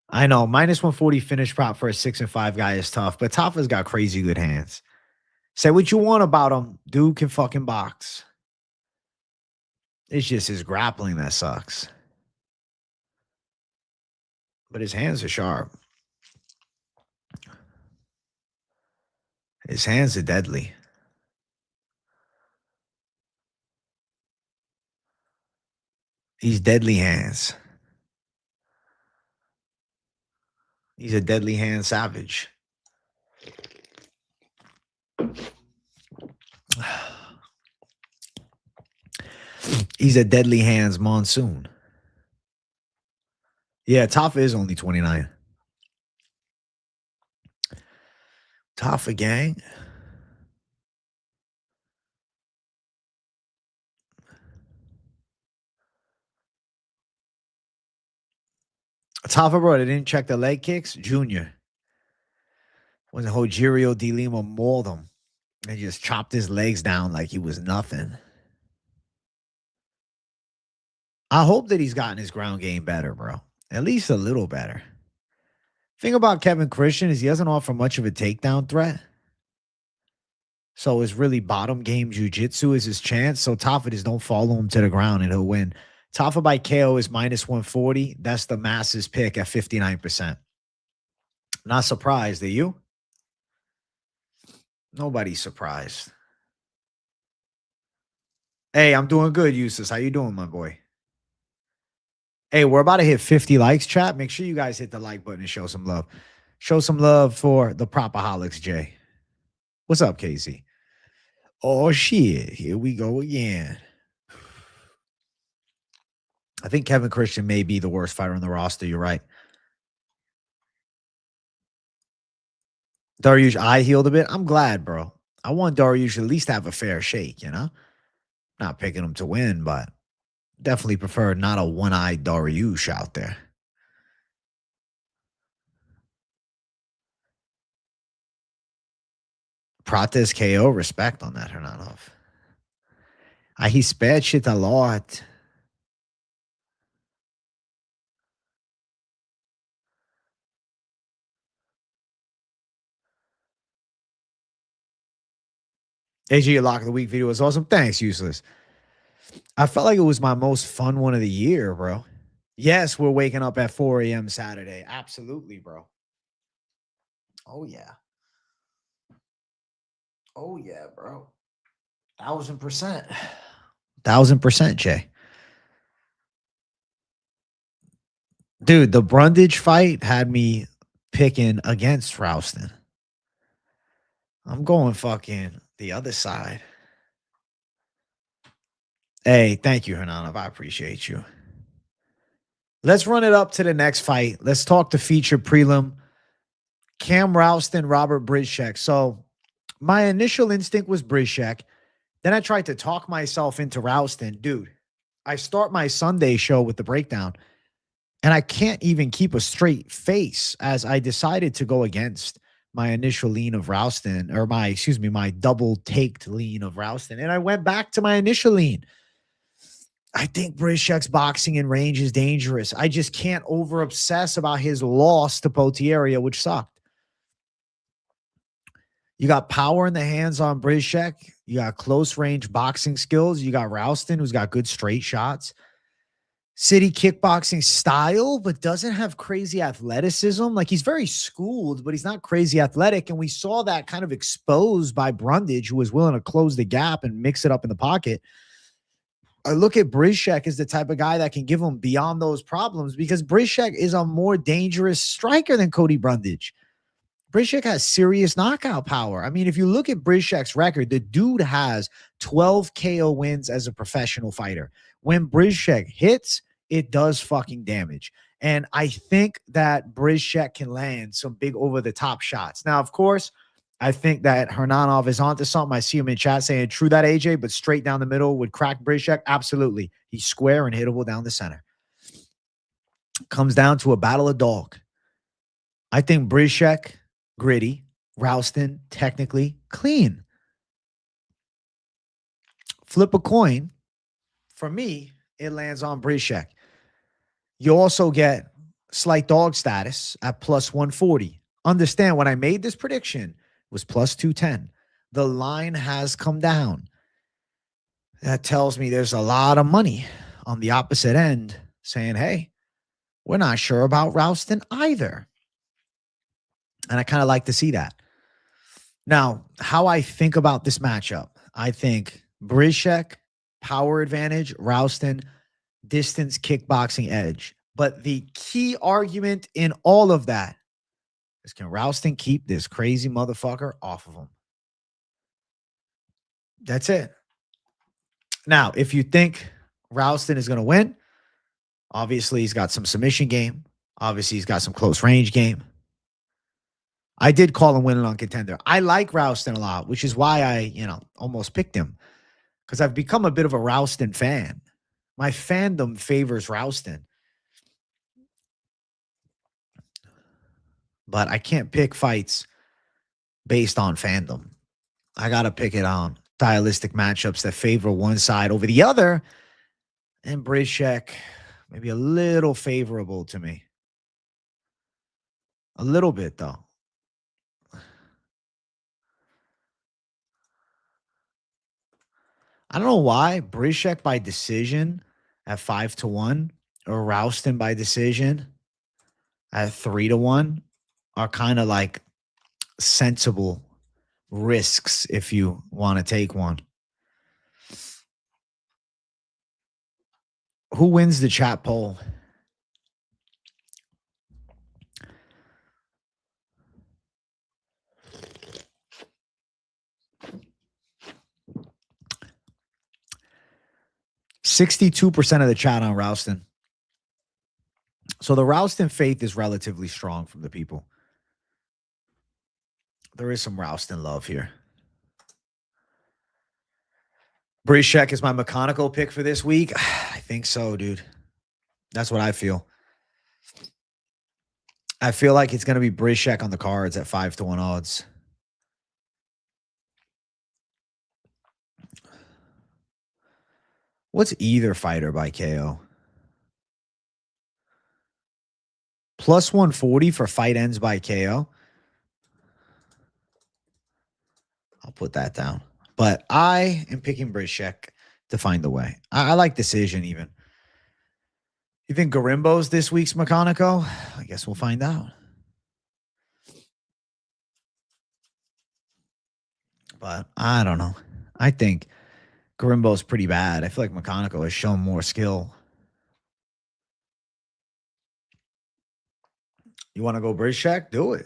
I know. Minus 140 finish prop for a 6-5 guy is tough, but Tafa's got crazy good hands. Say what you want about him. Dude can fucking box. It's just his grappling that sucks. But his hands are sharp. His hands are deadly. He's deadly hands. He's a deadly hand savage. He's a deadly hands monsoon. Yeah, Tafa is only 29. Tafa gang. Tafa, bro, they didn't check the leg kicks. Junior. When Rogerio de Lima mauled him and just chopped his legs down like he was nothing. I hope that he's gotten his ground game better, bro. At least a little better. Thing about Kevin Christian is he doesn't offer much of a takedown threat. So it's really bottom game jiu-jitsu is his chance. So Tafa just don't follow him to the ground and he'll win. Tafa by KO is minus 140. That's the masses pick at 59%. Not surprised, are you? Nobody's surprised. Hey, I'm doing good, Eustace. How you doing, my boy? Hey, we're about to hit 50 likes, chat. Make sure you guys hit the like button and show some love. Show some love for the PropAholics, Jay. What's up, Casey? Oh, shit. Here we go again. I think Kevin Christian may be the worst fighter on the roster. You're right. Dariush eye healed a bit. I'm glad, bro. I want Dariush at least to have a fair shake, you know? Not picking him to win, but definitely prefer not a one-eyed Dariush out there. Prates KO, respect on that, Hernanov. He spared shit a lot. AG Lock of the Week video was awesome. Thanks, Useless. I felt like it was my most fun one of the year, bro. Yes, we're waking up at 4 a.m. Saturday. Absolutely, bro. Oh, yeah. Oh, yeah, bro. 1,000%. 1,000%, Jay. Dude, the Brundage fight had me picking against Rowston. I'm going fucking the other side. Hey, thank you, Hernanov. I appreciate you. Let's run it up to the next fight. Let's talk the feature prelim. Cam Rowston, Robert Bryczek. So my initial instinct was Bryczek. Then I tried to talk myself into Rowston. Dude, I start my Sunday show with the breakdown, and I can't even keep a straight face as I decided to go against my initial lean of Rowston, or my double taked lean of Rowston. And I went back to my initial lean. I think Bryczek's boxing in range is dangerous. I just can't over obsess about his loss to Potieria, which sucked. You got power in the hands on Bryczek. You got close range boxing skills. You got Rowston, who's got good straight shots. City kickboxing style, but doesn't have crazy athleticism. Like, he's very schooled, but he's not crazy athletic. And we saw that kind of exposed by Brundage, who was willing to close the gap and mix it up in the pocket. I look at Bryczek as the type of guy that can give him beyond those problems, because Bryczek is a more dangerous striker than Cody Brundage. Bryczek has serious knockout power. I mean, if you look at Bryczek's record, the dude has 12 KO wins as a professional fighter. When Bryczek hits, it does fucking damage. And I think that Bryczek can land some big over-the-top shots. Now, of course, I think that Hernanov is onto something. I see him in chat saying, true that, AJ, but straight down the middle would crack Bryczek. Absolutely. He's square and hittable down the center. Comes down to a battle of dog. I think Bryczek, gritty. Rowston, technically clean. Flip a coin. For me, it lands on Bryczek. You also get slight dog status at plus 140. Understand, when I made this prediction, it was plus 210. The line has come down. That tells me there's a lot of money on the opposite end saying, hey, we're not sure about Rowston either. And I kind of like to see that. Now, how I think about this matchup, I think Bryczek, power advantage, Rowston, distance kickboxing edge. But the key argument in all of that is, can Rowston keep this crazy motherfucker off of him? That's it. Now, if you think Rowston is going to win, obviously he's got some submission game. Obviously he's got some close range game. I did call him winning on Contender. I like Rowston a lot, which is why I, almost picked him, because I've become a bit of a Rowston fan. My fandom favors Rowston. But I can't pick fights based on fandom. I got to pick it on stylistic matchups that favor one side over the other. And Bryczek, maybe a little favorable to me. A little bit, though. I don't know why Bryczek by decision at 5-1 or Rowston by decision at 3-1 are kind of like sensible risks if you want to take one. Who wins the chat poll? %62% of the chat on Rowston. So the Rowston faith is relatively strong from the people. There is some Rowston love here. Bryczek is my mechanical pick for this week. I think so, dude. That's what I feel. I feel like it's going to be Bryczek on the cards at 5-1 odds. What's either fighter by KO? Plus 140 for fight ends by KO. I'll put that down. But I am picking Bryczek to find the way. I like decision even. You think Gorimbo's this week's Mechanico? I guess we'll find out. But I don't know. I think Gorimbo's pretty bad. I feel like Mechanico has shown more skill. You want to go Bryczek? Do it.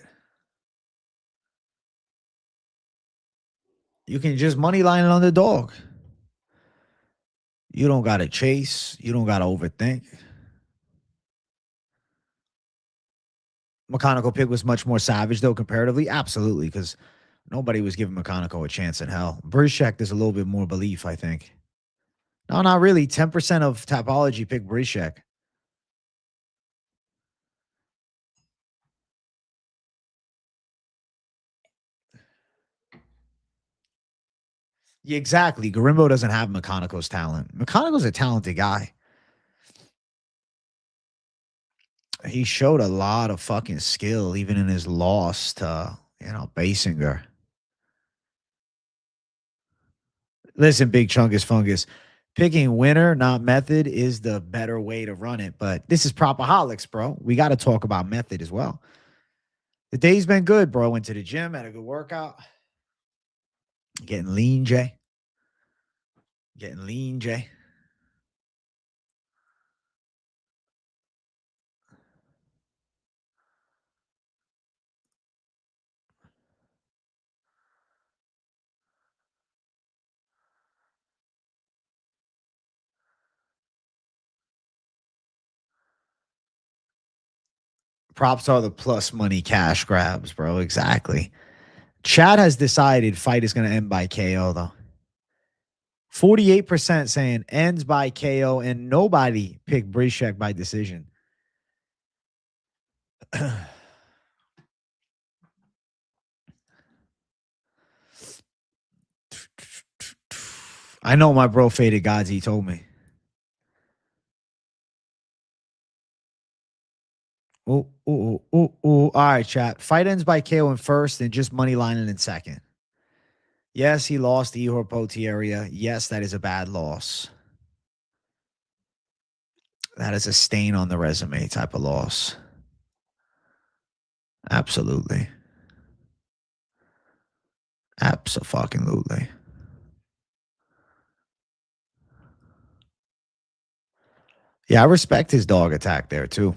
You can just money line it on the dog. You don't got to chase. You don't got to overthink. Mechanical pick was much more savage, though, comparatively. Absolutely, because nobody was giving Mechanical a chance in hell. Bryczek, there's a little bit more belief, I think. No, not really. 10% of Tapology picked Bryczek. Exactly. Gorimbo doesn't have McConaughey's talent. McConaughey's a talented guy. He showed a lot of fucking skill, even in his loss to, Basinger. Listen, Big Chungus Fungus. Picking winner, not method, is the better way to run it. But this is PropAholics, bro. We got to talk about method as well. The day's been good, bro. Went to the gym, had a good workout. Getting lean, Jay. Getting lean, Jay. Props are the plus money cash grabs, bro. Exactly. Chad has decided fight is going to end by KO, though. 48% saying ends by KO, and nobody picked Bryczek by decision. I know my bro faded gods. He told me. Oh. All right, chat. Fight ends by KO in first and just money lining in second. Yes, he lost the Ihor Potieria. Yes, that is a bad loss. That is a stain on the resume type of loss. Absolutely. Abso-fucking-lutely. Yeah, I respect his dog attack there too.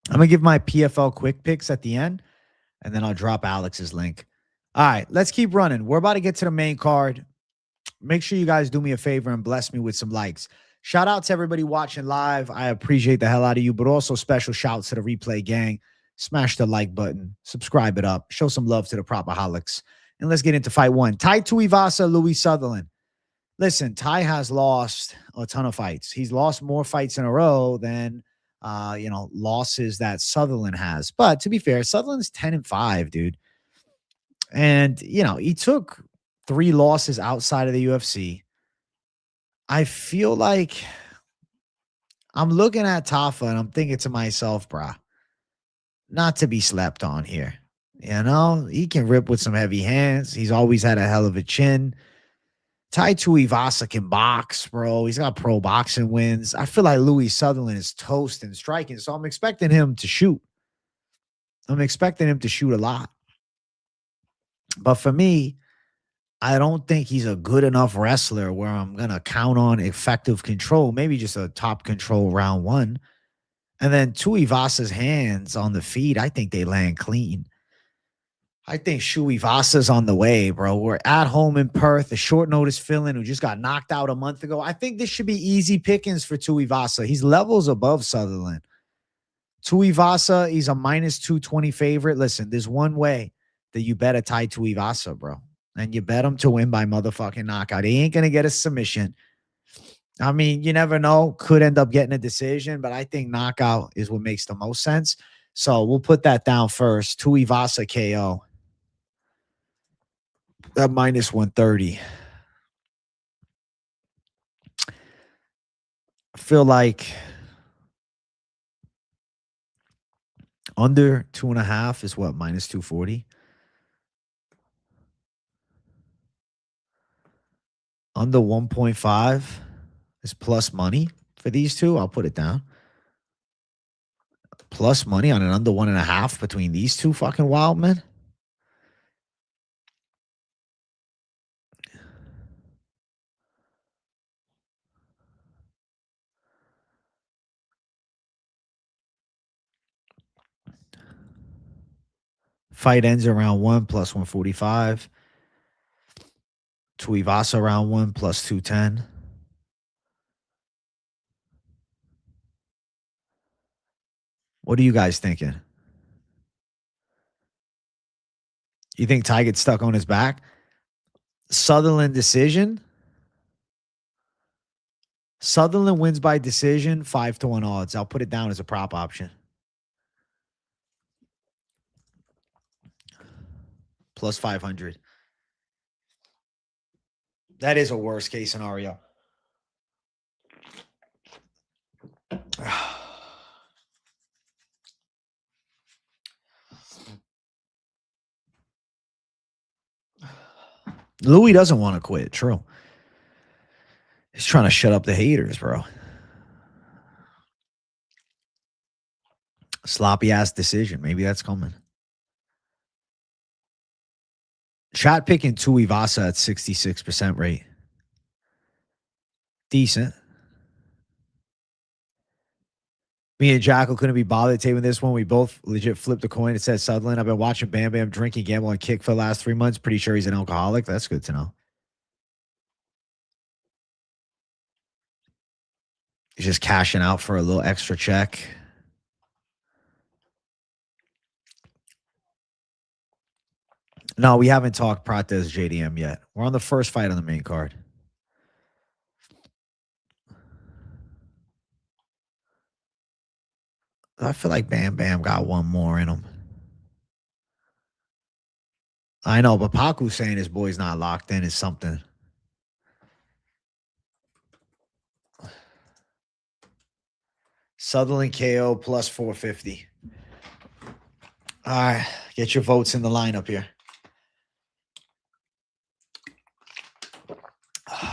I'm going to give my PFL quick picks at the end, and then I'll drop Alex's link. All right, let's keep running. We're about to get to the main card. Make sure you guys do me a favor and bless me with some likes. Shout out to everybody watching live. I appreciate the hell out of you, but also special shouts to the replay gang. Smash the like button, subscribe it up, show some love to the PropAholics. And let's get into fight one. Tai Tuivasa, Louis Sutherland. Listen, Tai has lost a ton of fights. He's lost more fights in a row than losses that Sutherland has. But to be fair, Sutherland's 10-5, dude. And, he took 3 losses outside of the UFC. I feel like I'm looking at Tafa and I'm thinking to myself, brah, not to be slept on here. He can rip with some heavy hands. He's always had a hell of a chin. Tai Tuivasa can box, bro. He's got pro boxing wins. I feel like Louis Sutherland is toast and striking, so I'm expecting him to shoot. I'm expecting him to shoot a lot. But for me, I don't think he's a good enough wrestler where I'm going to count on effective control, maybe just a top control round one. And then Tuivasa's hands on the feet, I think they land clean. I think Tuivasa's on the way, bro. We're at home in Perth, a short notice fill-in who just got knocked out a month ago. I think this should be easy pickings for Tuivasa. He's levels above Sutherland. Tuivasa, he's a minus 220 favorite. Listen, there's one way that you bet a Tai Tuivasa, bro. And you bet him to win by motherfucking knockout. He ain't going to get a submission. I mean, you never know. Could end up getting a decision, but I think knockout is what makes the most sense. So we'll put that down first. Tuivasa KO. At minus 130. I feel like under 2.5 is what? Minus 240. Under 1.5 is plus money for these two. I'll put it down. Plus money on an under 1.5 between these two fucking wild men. Fight ends around 1 plus 145. Tuivasa around 1 plus 210. What are you guys thinking? You think Tai gets stuck on his back? Sutherland decision? Sutherland wins by decision, 5-1 odds. I'll put it down as a prop option. Plus 500. That is a worst case scenario. Louis doesn't want to quit. True. He's trying to shut up the haters, bro. Sloppy ass decision. Maybe that's coming. Chat picking Tuivasa at 66% rate. Decent. Me and Jackal couldn't be bothered taping this one. We both legit flipped a coin. It says Sutherland. I've been watching Bam Bam drink and gamble and kick for the last 3 months. Pretty sure he's an alcoholic. That's good to know. He's just cashing out for a little extra check. No, we haven't talked Prates JDM yet. We're on the first fight on the main card. I feel like Bam Bam got one more in him. I know, but Paku saying his boy's not locked in is something. Sutherland KO plus 450. All right, get your votes in the lineup here.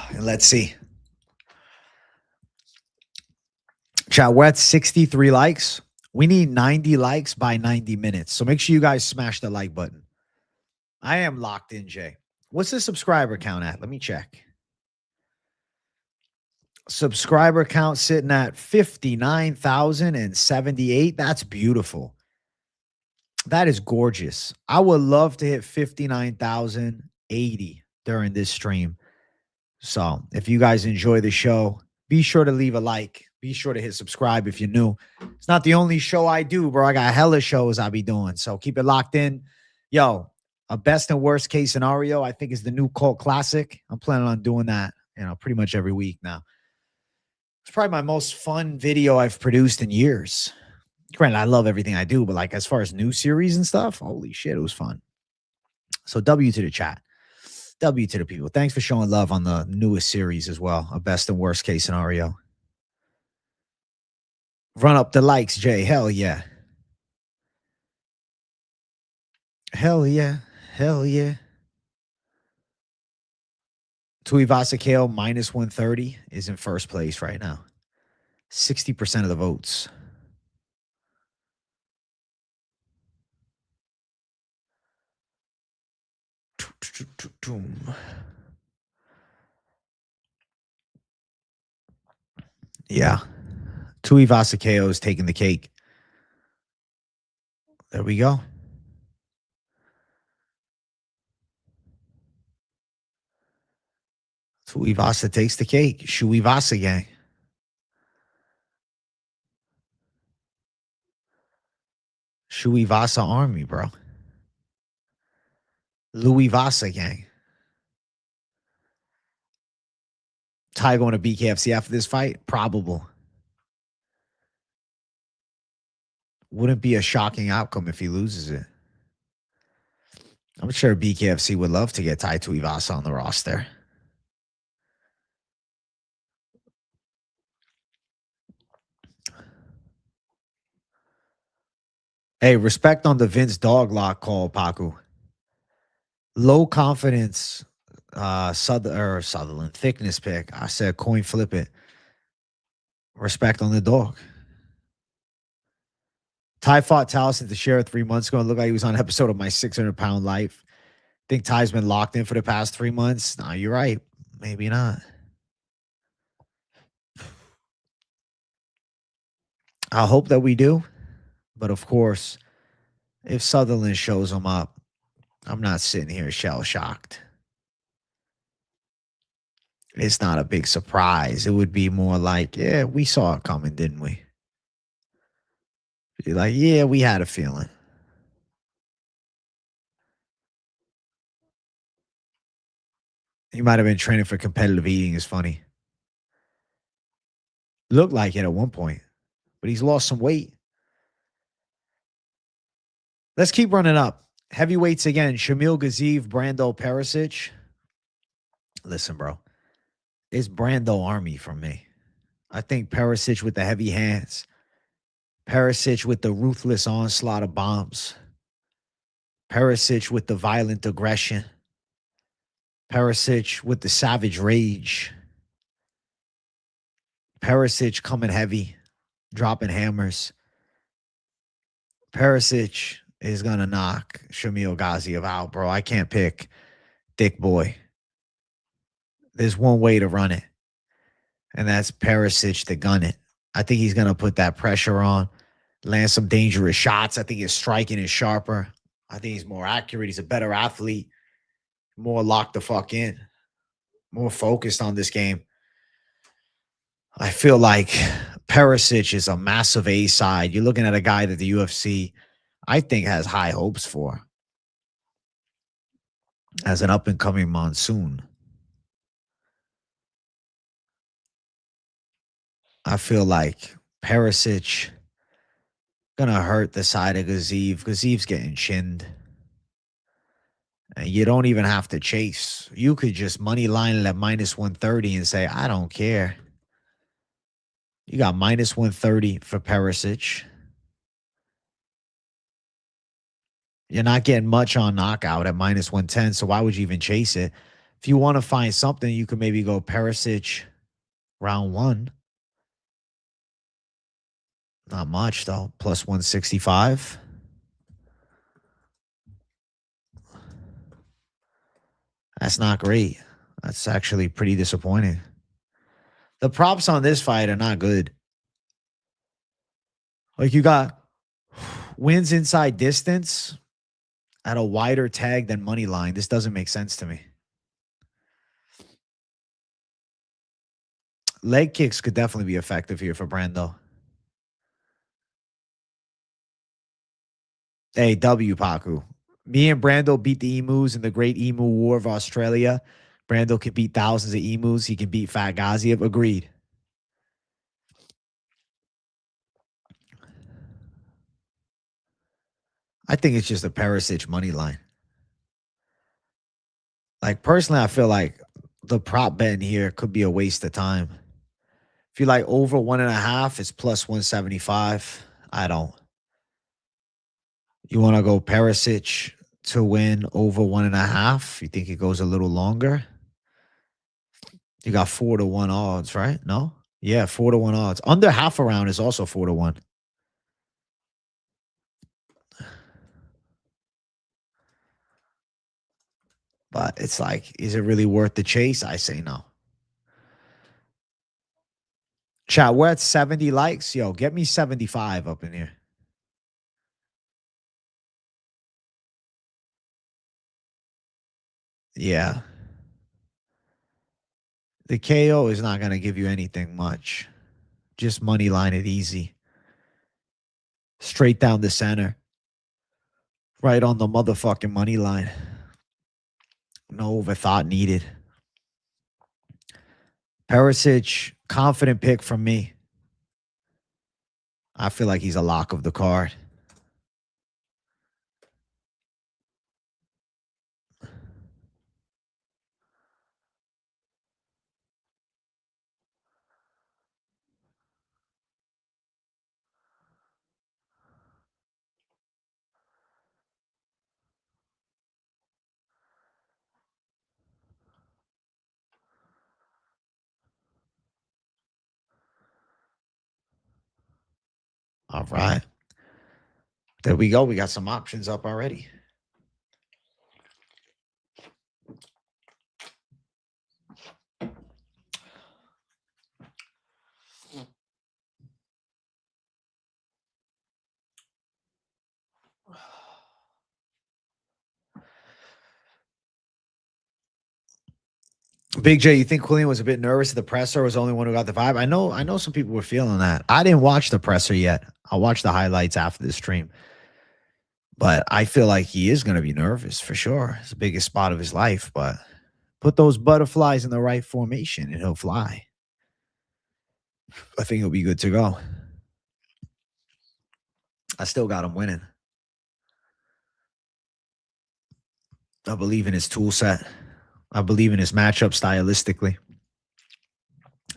And let's see. Chat, we're at 63 likes. We need 90 likes by 90 minutes. So make sure you guys smash the like button. I am locked in, Jay. What's the subscriber count at? Let me check. Subscriber count sitting at 59,078. That's beautiful. That is gorgeous. I would love to hit 59,080 during this stream. So if you guys enjoy the show, be sure to leave a like. Be sure to hit subscribe if you're new. It's not the only show I do, bro. I got hella shows I be doing. So keep it locked in. Yo, a best and worst case scenario, I think, is the new cult classic. I'm planning on doing that, pretty much every week now. It's probably my most fun video I've produced in years. Granted, I love everything I do, but like as far as new series and stuff, holy shit, it was fun. So W to the chat. W to the people. Thanks for showing love on the newest series as well. A best and worst case scenario. Run up the likes, Jay. Hell yeah. Hell yeah. Hell yeah. Tuivasa KO minus 130 is in first place right now. 60% of the votes. Yeah. Tuivasa KO is taking the cake. There we go. Tuivasa takes the cake. Shuivasa gang. Shuivasa army, bro. Louis Vasa gang. Ty going to BKFC after this fight? Probable. Wouldn't be a shocking outcome if he loses it. I'm sure BKFC would love to get Tai Tuivasa on the roster. Hey, respect on the Vince dog lock call, Paku. Low confidence Sutherland thickness pick. I said coin flip it. Respect on the dog. Ty fought Taliesin to share 3 months ago. It looked like he was on an episode of My 600-Pound Life. Think Ty's been locked in for the past 3 months. No, you're right. Maybe not. I hope that we do. But of course, if Sutherland shows him up, I'm not sitting here shell-shocked. It's not a big surprise. It would be more like, yeah, we saw it coming, didn't we? Be like, yeah, we had a feeling. He might have been training for competitive eating. Is funny. Looked like it at one point, but he's lost some weight. Let's keep running up. Heavyweights again. Shamil, Gaziev, Brando, Pericic. Listen, bro. It's Brando Army from me. I think Pericic with the heavy hands. Pericic with the ruthless onslaught of bombs. Pericic with the violent aggression. Pericic with the savage rage. Pericic coming heavy, dropping hammers. Pericic is going to knock Shamil Gaziev out, bro. I can't pick Thick Boy. There's one way to run it, and that's Pericic to gun it. I think he's going to put that pressure on, land some dangerous shots. I think his striking is sharper. I think he's more accurate. He's a better athlete, more locked the fuck in, more focused on this game. I feel like Pericic is a massive A side. You're looking at a guy that the UFC, I think, has high hopes for as an up-and-coming monsoon. I feel like Pericic gonna hurt the side of Gaziev. Gaziev's getting chinned. And you don't even have to chase. You could just money line it at minus 130 and say, I don't care. You got minus 130 for Pericic. You're not getting much on knockout at minus 110, so why would you even chase it? If you want to find something, you could maybe go Pericic round 1. Not much, though. Plus 165. That's not great. That's actually pretty disappointing. The props on this fight are not good. Like, you got wins inside distance at a wider tag than money line. This doesn't make sense to me. Leg kicks could definitely be effective here for Brando. Hey, W Paku. Me and Brando beat the emus in the Great Emu War of Australia. Brando can beat thousands of emus. He can beat Fat Gaziev. Agreed. I think it's just a Pericic money line. Like, personally, I feel like the prop betting here could be a waste of time. If you like over 1.5, it's plus 175. I don't. You want to go Pericic to win over 1.5? You think it goes a little longer? You got 4-1 odds, right? No? Yeah, 4-1 odds. Under half a round is also 4-1. But it's like, is it really worth the chase? I say no. Chat, we're at 70 likes. Yo, get me 75 up in here. Yeah. The KO is not going to give you anything much. Just money line it easy. Straight down the center. Right on the motherfucking money line. No overthought needed. Pericic, confident pick from me. I feel like he's a lock of the card. All right. There we go. We got some options up already. Big J, you think Quillian was a bit nervous at the presser, was the only one who got the vibe? I know some people were feeling that. I didn't watch the presser yet. I'll watch the highlights after the stream. But I feel like he is going to be nervous for sure. It's the biggest spot of his life. But put those butterflies in the right formation and he'll fly. I think he'll be good to go. I still got him winning. I believe in his tool set. I believe in his matchup stylistically.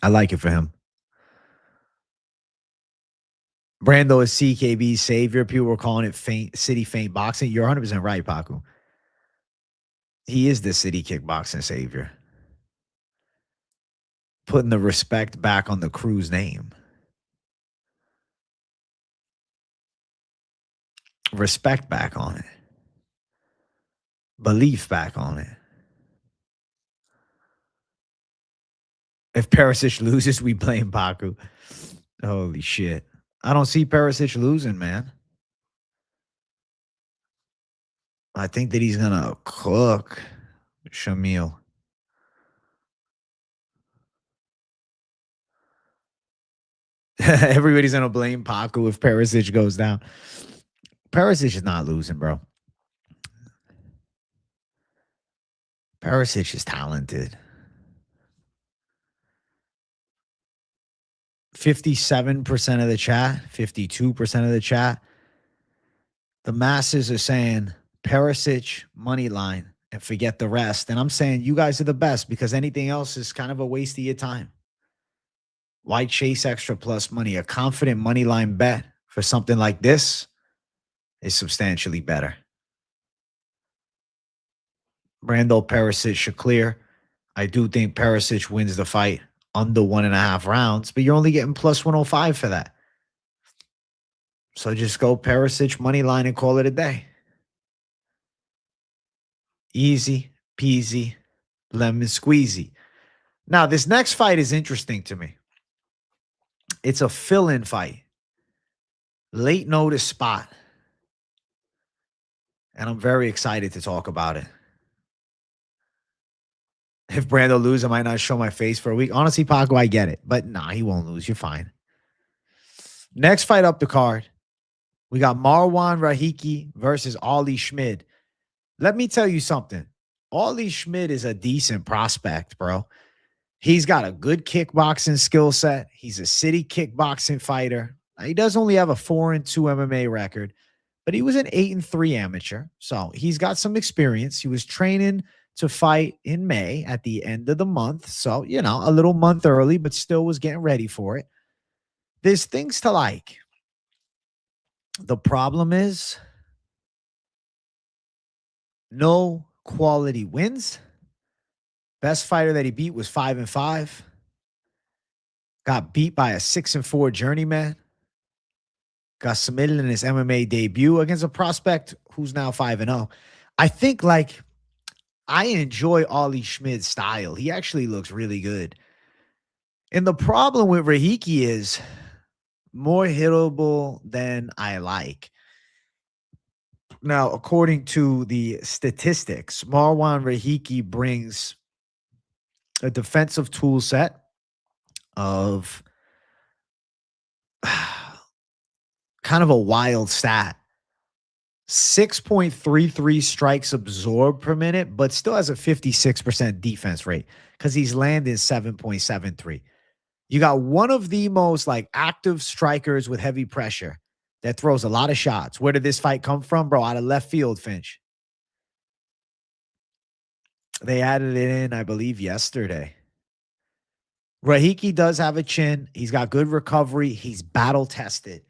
I like it for him. Brando is CKB's savior. People were calling it city faint boxing. You're 100% right, Paku. He is the city kickboxing savior. Putting the respect back on the crew's name. Respect back on it. Belief back on it. If Pericic loses, we blame Paku. Holy shit. I don't see Pericic losing, man. I think that he's going to cook Shamil. Everybody's going to blame Paku if Pericic goes down. Pericic is not losing, bro. Pericic is talented. 57% of the chat, 52% of the chat. The masses are saying Pericic money line and forget the rest. And I'm saying you guys are the best because anything else is kind of a waste of your time. Why chase extra plus money? A confident money line bet for something like this is substantially better. Brando Pericic should clear. I do think Pericic wins the fight under 1.5 rounds, but you're only getting plus 105 for that. So just go Pericic money line and call it a day. Easy peasy, lemon squeezy. Now, this next fight is interesting to me. It's a fill-in fight. Late notice spot. And I'm very excited to talk about it. If Brando loses, I might not show my face for a week. Honestly, Paco, I get it. But nah, he won't lose. You're fine. Next fight up the card. We got Marwan Rahiki versus Ali Schmid. Let me tell you something. Ali Schmid is a decent prospect, bro. He's got a good kickboxing skill set. He's a city kickboxing fighter. He does only have a 4-2 MMA record, but he was an 8-3 amateur. So he's got some experience. He was training to fight in May at the end of the month. So, you know, a little month early, but still was getting ready for it. There's things to like. The problem is no quality wins. Best fighter that he beat was 5-5. Got beat by a 6-4 journeyman. Got submitted in his MMA debut against a prospect who's now 5-0. I think, like, I enjoy Ali Schmid's style. He actually looks really good. And the problem with Rahiki is more hittable than I like. Now, according to the statistics, Marwan Rahiki brings a defensive tool set of kind of a wild stat. 6.33 strikes absorbed per minute, but still has a 56% defense rate because he's landing 7.73. You got one of the most like active strikers with heavy pressure that throws a lot of shots. Where did this fight come from, bro? Out of left field, Finch. They added it in, I believe, yesterday. Rahiki does have a chin. He's got good recovery. He's battle tested.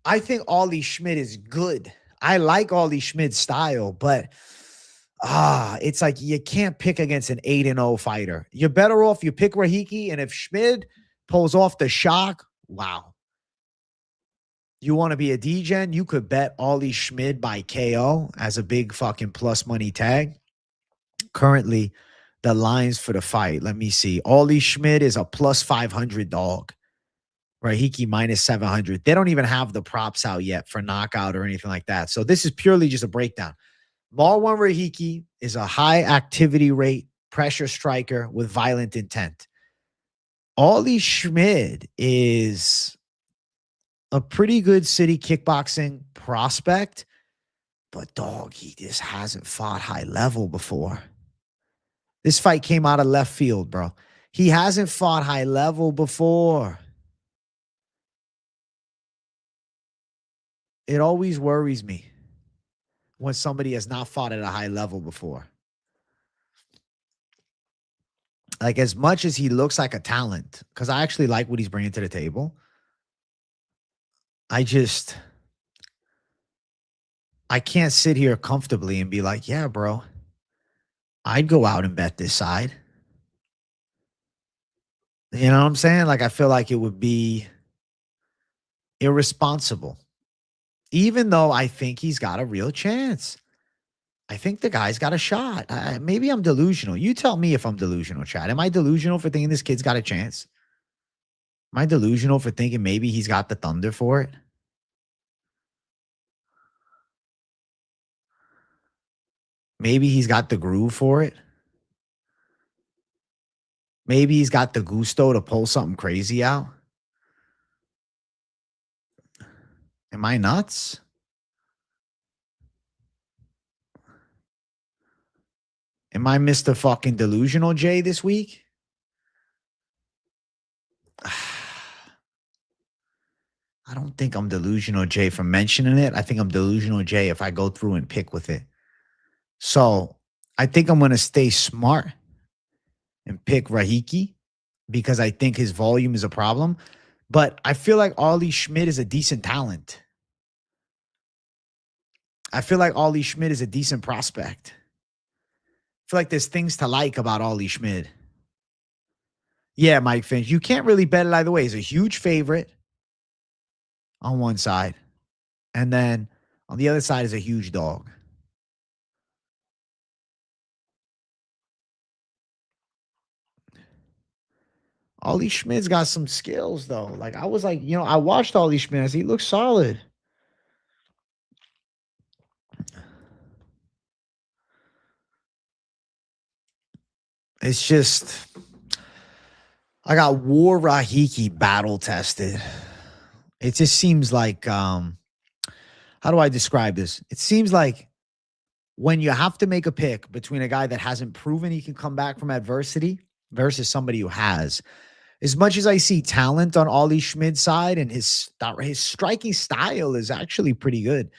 I think Ali Schmid is good. I like Ali Schmid's style, but it's like you can't pick against an 8-0 fighter. You're better off you pick Rahiki, and if Schmid pulls off the shock, wow. You want to be a D-Gen? You could bet Ali Schmid by KO as a big fucking plus money tag. Currently, the lines for the fight, let me see. Ali Schmid is a plus 500 dog. Rahiki minus 700. They don't even have the props out yet for knockout or anything like that. So this is purely just a breakdown. Marwan Rahiki is a high activity rate pressure striker with violent intent. Ali Schmid is a pretty good city kickboxing prospect, but dog, he just hasn't fought high level before. This fight came out of left field, bro. He hasn't fought high level before. It always worries me when somebody has not fought at a high level before. Like, as much as he looks like a talent, because I actually like what he's bringing to the table, I can't sit here comfortably and be like, yeah, bro, I'd go out and bet this side. You know what I'm saying? Like, I feel like it would be irresponsible, even though I think he's got a real chance. I think the guy's got a shot. Maybe I'm delusional. You tell me if I'm delusional, Chad. Am I delusional for thinking this kid's got a chance? Am I delusional for thinking maybe he's got the thunder for it? Maybe he's got the groove for it. Maybe he's got the gusto to pull something crazy out. Am I nuts? Am I Mr. fucking delusional Jay this week? I don't think I'm delusional Jay for mentioning it. I think I'm delusional Jay if I go through and pick with it. So I think I'm going to stay smart and pick Rahiki because I think his volume is a problem. But I feel like Ollie Schmidt is a decent talent. I feel like Ollie Schmidt is a decent prospect. I feel like there's things to like about Ollie Schmidt. Yeah, Mike Finch. You can't really bet it either way. He's a huge favorite on one side. And then on the other side is a huge dog. Ollie Schmidt's got some skills, though. Like, I was like, I watched Ollie Schmidt. I said, he looks solid. It's just, I got War Rahiki battle tested. It just seems like, how do I describe this? It seems like when you have to make a pick between a guy that hasn't proven he can come back from adversity versus somebody who has, as much as I see talent on Ollie Schmidt's side and his striking style is actually pretty good.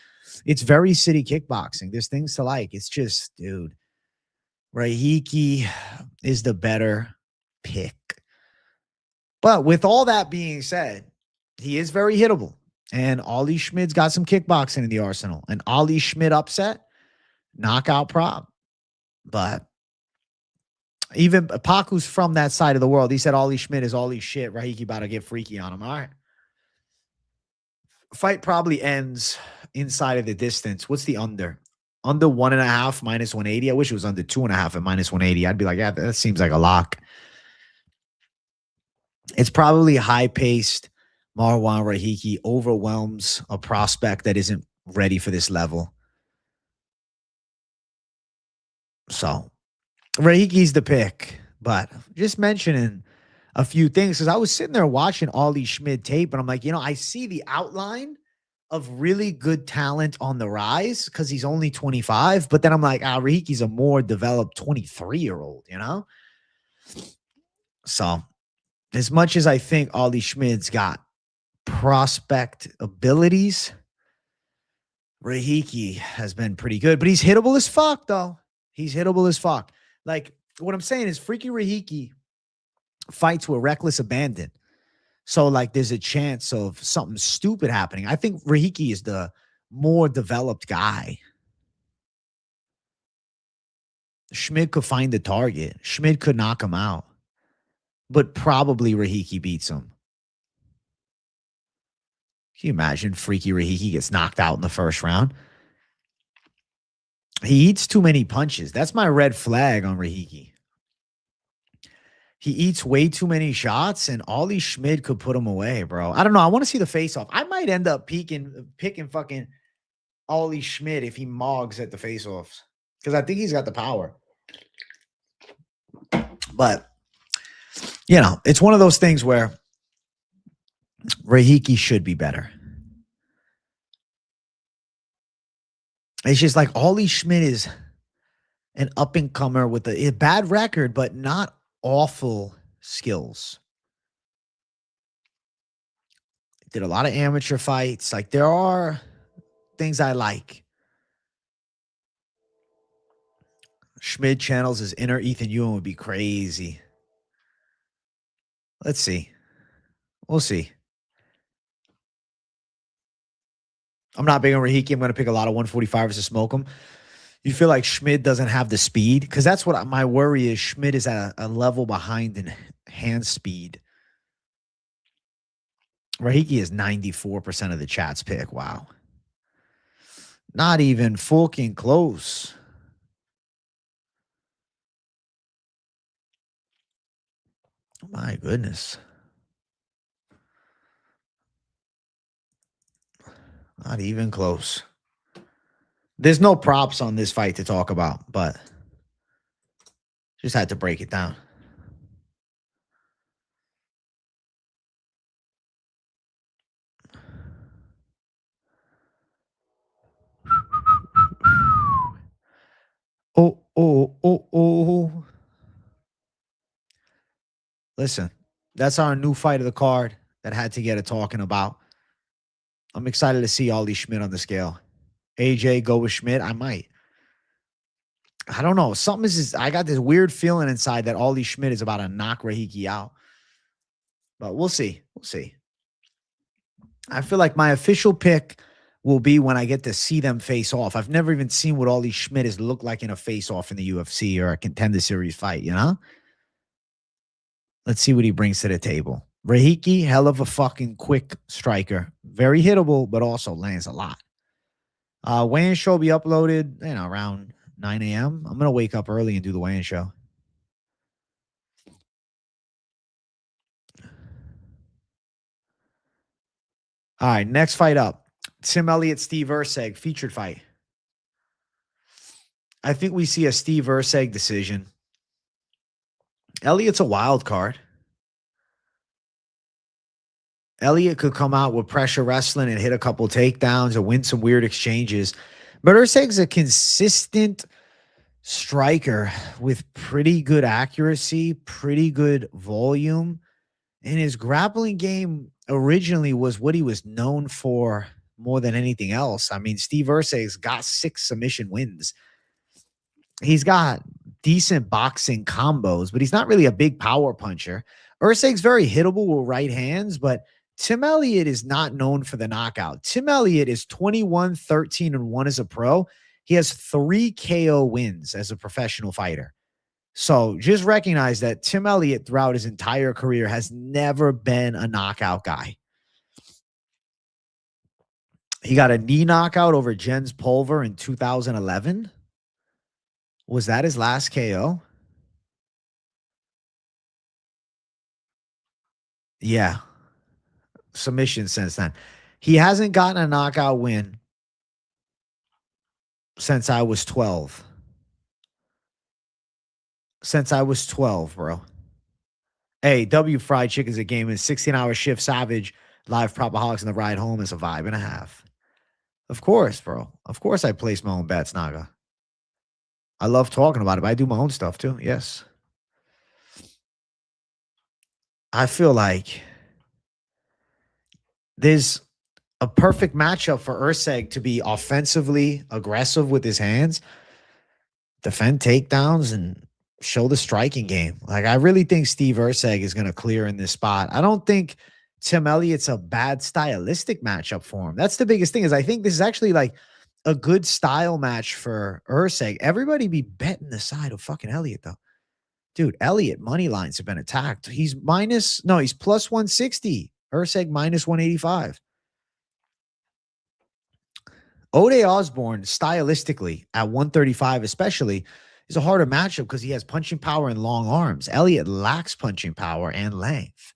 It's very city kickboxing. There's things to like. It's just, dude, Rahiki is the better pick. But with all that being said, he is very hittable. And Ollie Schmidt's got some kickboxing in the arsenal. An Ollie Schmidt upset, knockout prop. But even Paku's from that side of the world. He said Ollie Schmidt is Ollie shit. Rahiki about to get freaky on him. All right. Fight probably ends inside of the distance. What's the under? Under 1.5 minus 180. I wish it was under 2.5 at minus 180. I'd be like, yeah, that seems like a lock. It's probably high-paced. Marwan Rahiki overwhelms a prospect that isn't ready for this level. So Rahiki's the pick, but just mentioning a few things because I was sitting there watching Ollie Schmidt tape and I'm like, I see the outline of really good talent on the rise because he's only 25. But then I'm like, Rahiki's a more developed 23-year-old, So as much as I think Ollie Schmidt's got prospect abilities, Rahiki has been pretty good, but he's hittable as fuck, though. He's hittable as fuck. Like, what I'm saying is Freaky Rahiki fights with reckless abandon. So, like, there's a chance of something stupid happening. I think Rahiki is the more developed guy. Schmidt could find the target. Schmidt could knock him out. But probably Rahiki beats him. Can you imagine Freaky Rahiki gets knocked out in the first round? He eats too many punches. That's my red flag on Rahiki. He eats way too many shots, and Ollie Schmidt could put him away, bro. I don't know. I want to see the face-off. I might end up picking fucking Ollie Schmidt if he mogs at the face-offs because I think he's got the power. But, it's one of those things where Rahiki should be better. It's just like Ollie Schmidt is an up-and-comer with a bad record, but not awful skills. Did a lot of amateur fights. Like, there are things I like. Schmid channels his inner Ethan Ewing would be crazy. Let's see. We'll see. I'm not big on Rahiki. I'm going to pick a lot of 145ers to smoke him. You feel like Schmid doesn't have the speed? Because that's what my worry is. Schmid is at a level behind in hand speed. Rahiki is 94% of the chat's pick. Wow. Not even fucking close. My goodness. Not even close. There's no props on this fight to talk about, but just had to break it down. Oh. Listen, that's our new fight of the card that had to get it talking about. I'm excited to see Ollie Schmidt on the scale. AJ, go with Schmidt? I might. I don't know. Something is I got this weird feeling inside that Ollie Schmidt is about to knock Rahiki out. But we'll see. We'll see. I feel like my official pick will be when I get to see them face off. I've never even seen what Ollie Schmidt has looked like in a face-off in the UFC or a Contender Series fight, you know? Let's see what he brings to the table. Rahiki, hell of a fucking quick striker. Very hittable, but also lands a lot. Weigh-in show will be uploaded, around 9 a.m. I'm going to wake up early and do the weigh-in show. All right, next fight up. Tim Elliott, Steve Erceg, featured fight. I think we see a Steve Erceg decision. Elliott's a wild card. Elliott could come out with pressure wrestling and hit a couple takedowns or win some weird exchanges. But Erceg's a consistent striker with pretty good accuracy, pretty good volume. And his grappling game originally was what he was known for more than anything else. I mean, Steve Erceg's got 6 submission wins. He's got decent boxing combos, but he's not really a big power puncher. Erceg's very hittable with right hands, but Tim Elliott is not known for the knockout. Tim Elliott is 21-13-1 as a pro. He has 3 KO wins as a professional fighter. So just recognize that Tim Elliott throughout his entire career has never been a knockout guy. He got a knee knockout over Jens Pulver in 2011. Was that his last KO? Yeah. Submission since then. He hasn't gotten a knockout win since I was 12. Since I was 12, bro. Hey, W Fried Chicken's a game in 16-hour shift Savage live PropAholics in the ride home is a vibe and a half. Of course, bro. Of course I place my own bets, Naga. I love talking about it, but I do my own stuff too. Yes. I feel like there's a perfect matchup for Erceg to be offensively aggressive with his hands, defend takedowns, and show the striking game. Like, I really think Steve Erceg is going to clear in this spot. I don't think Tim Elliott's a bad stylistic matchup for him. That's the biggest thing, is I think this is actually like a good style match for Erceg. Everybody be betting the side of fucking Elliott, though. Dude, Elliott money lines have been attacked. He's plus 160. Erceg minus 185. Ode Osborne, stylistically, at 135 especially, is a harder matchup because he has punching power and long arms. Elliott lacks punching power and length.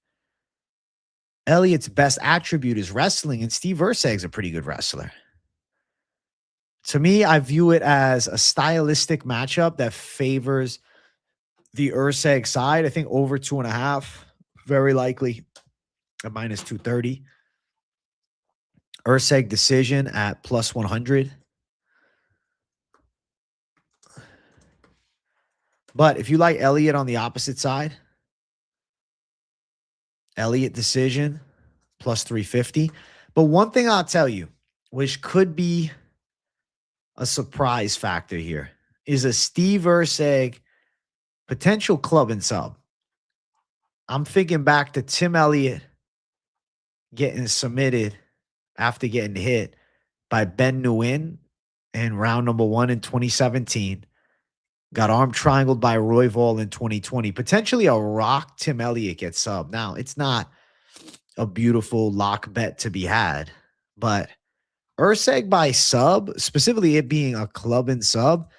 Elliott's best attribute is wrestling, and Steve Erceg's a pretty good wrestler. To me, I view it as a stylistic matchup that favors the Erceg side. I think over 2.5, very likely at minus 230. Erceg decision at plus 100. But if you like Elliott on the opposite side, Elliott decision plus 350. But one thing I'll tell you, which could be a surprise factor here, is a Steve Erceg potential club and sub. I'm thinking back to Tim Elliott getting submitted after getting hit by Ben Nguyen in round number 1 in 2017. Got arm triangled by Royval in 2020. Potentially a rock Tim Elliott gets sub. Now, it's not a beautiful lock bet to be had, but Erceg by sub, specifically it being a club and sub,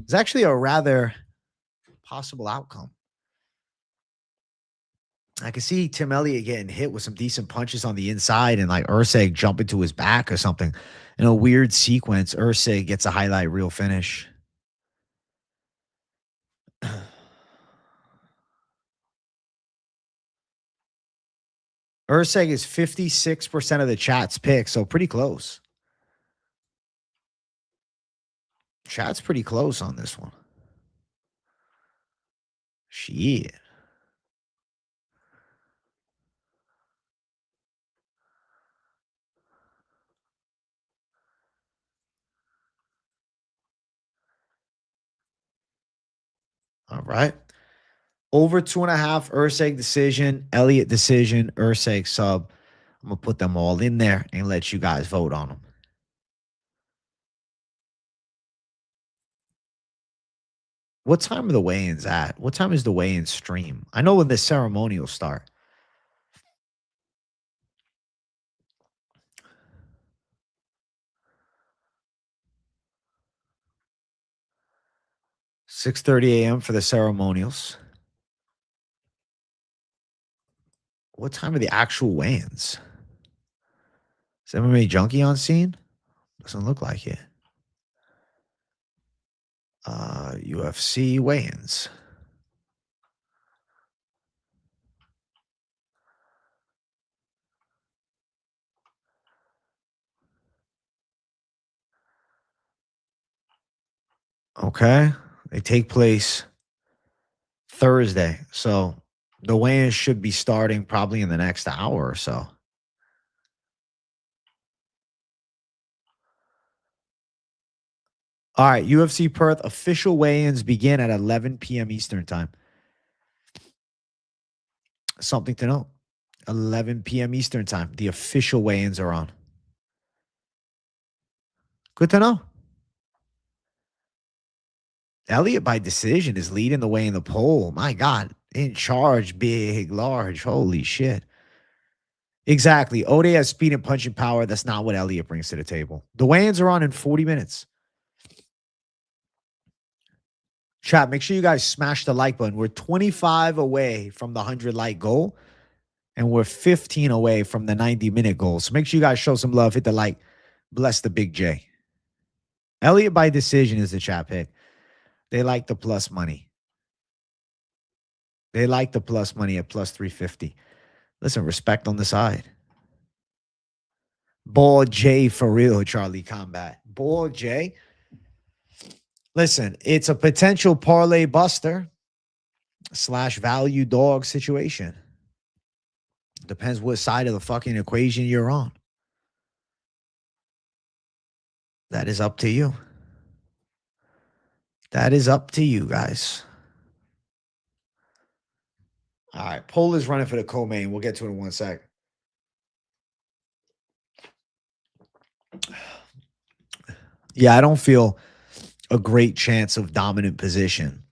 is actually a rather possible outcome. I can see Tim Elliott getting hit with some decent punches on the inside and like Erceg jumping to his back or something. In a weird sequence, Erceg gets a highlight reel finish. Erceg is 56% of the chat's pick, so pretty close. Chat's pretty close on this one. Shit. All right. Over 2.5, Erceg decision, Elliott decision, Erceg sub. I'm going to put them all in there and let you guys vote on them. What time are the weigh-ins at? What time is the weigh-in stream? I know when the ceremonial start. $6:30 a.m. for the ceremonials. What time are the actual weigh-ins? Is MMA Junkie on scene? Doesn't look like it. UFC weigh-ins. Okay. They take place Thursday. So the weigh-in should be starting probably in the next hour or so. All right. UFC Perth official weigh-ins begin at 11 p.m. Eastern time. Something to note. 11 p.m. Eastern time. The official weigh-ins are on. Good to know. Elliott by decision is leading the way in the poll. My God. In charge, big, large. Holy shit. Exactly. Ode has speed and punching power. That's not what Elliott brings to the table. The weigh-ins are on in 40 minutes. Chat, make sure you guys smash the like button. We're 25 away from the 100-like goal, and we're 15 away from the 90-minute goal. So make sure you guys show some love. Hit the like. Bless the big J. Elliott by decision is the chat pick. They like the plus money. They like the plus money at plus 350. Listen, respect on the side. Ball J for real, Charlie Combat. Ball J. Listen, it's a potential parlay buster / value dog situation. Depends what side of the fucking equation you're on. That is up to you. That is up to you, guys. All right. Poll is running for the co-main. We'll get to it in 1 sec. Yeah, I don't feel a great chance of dominant position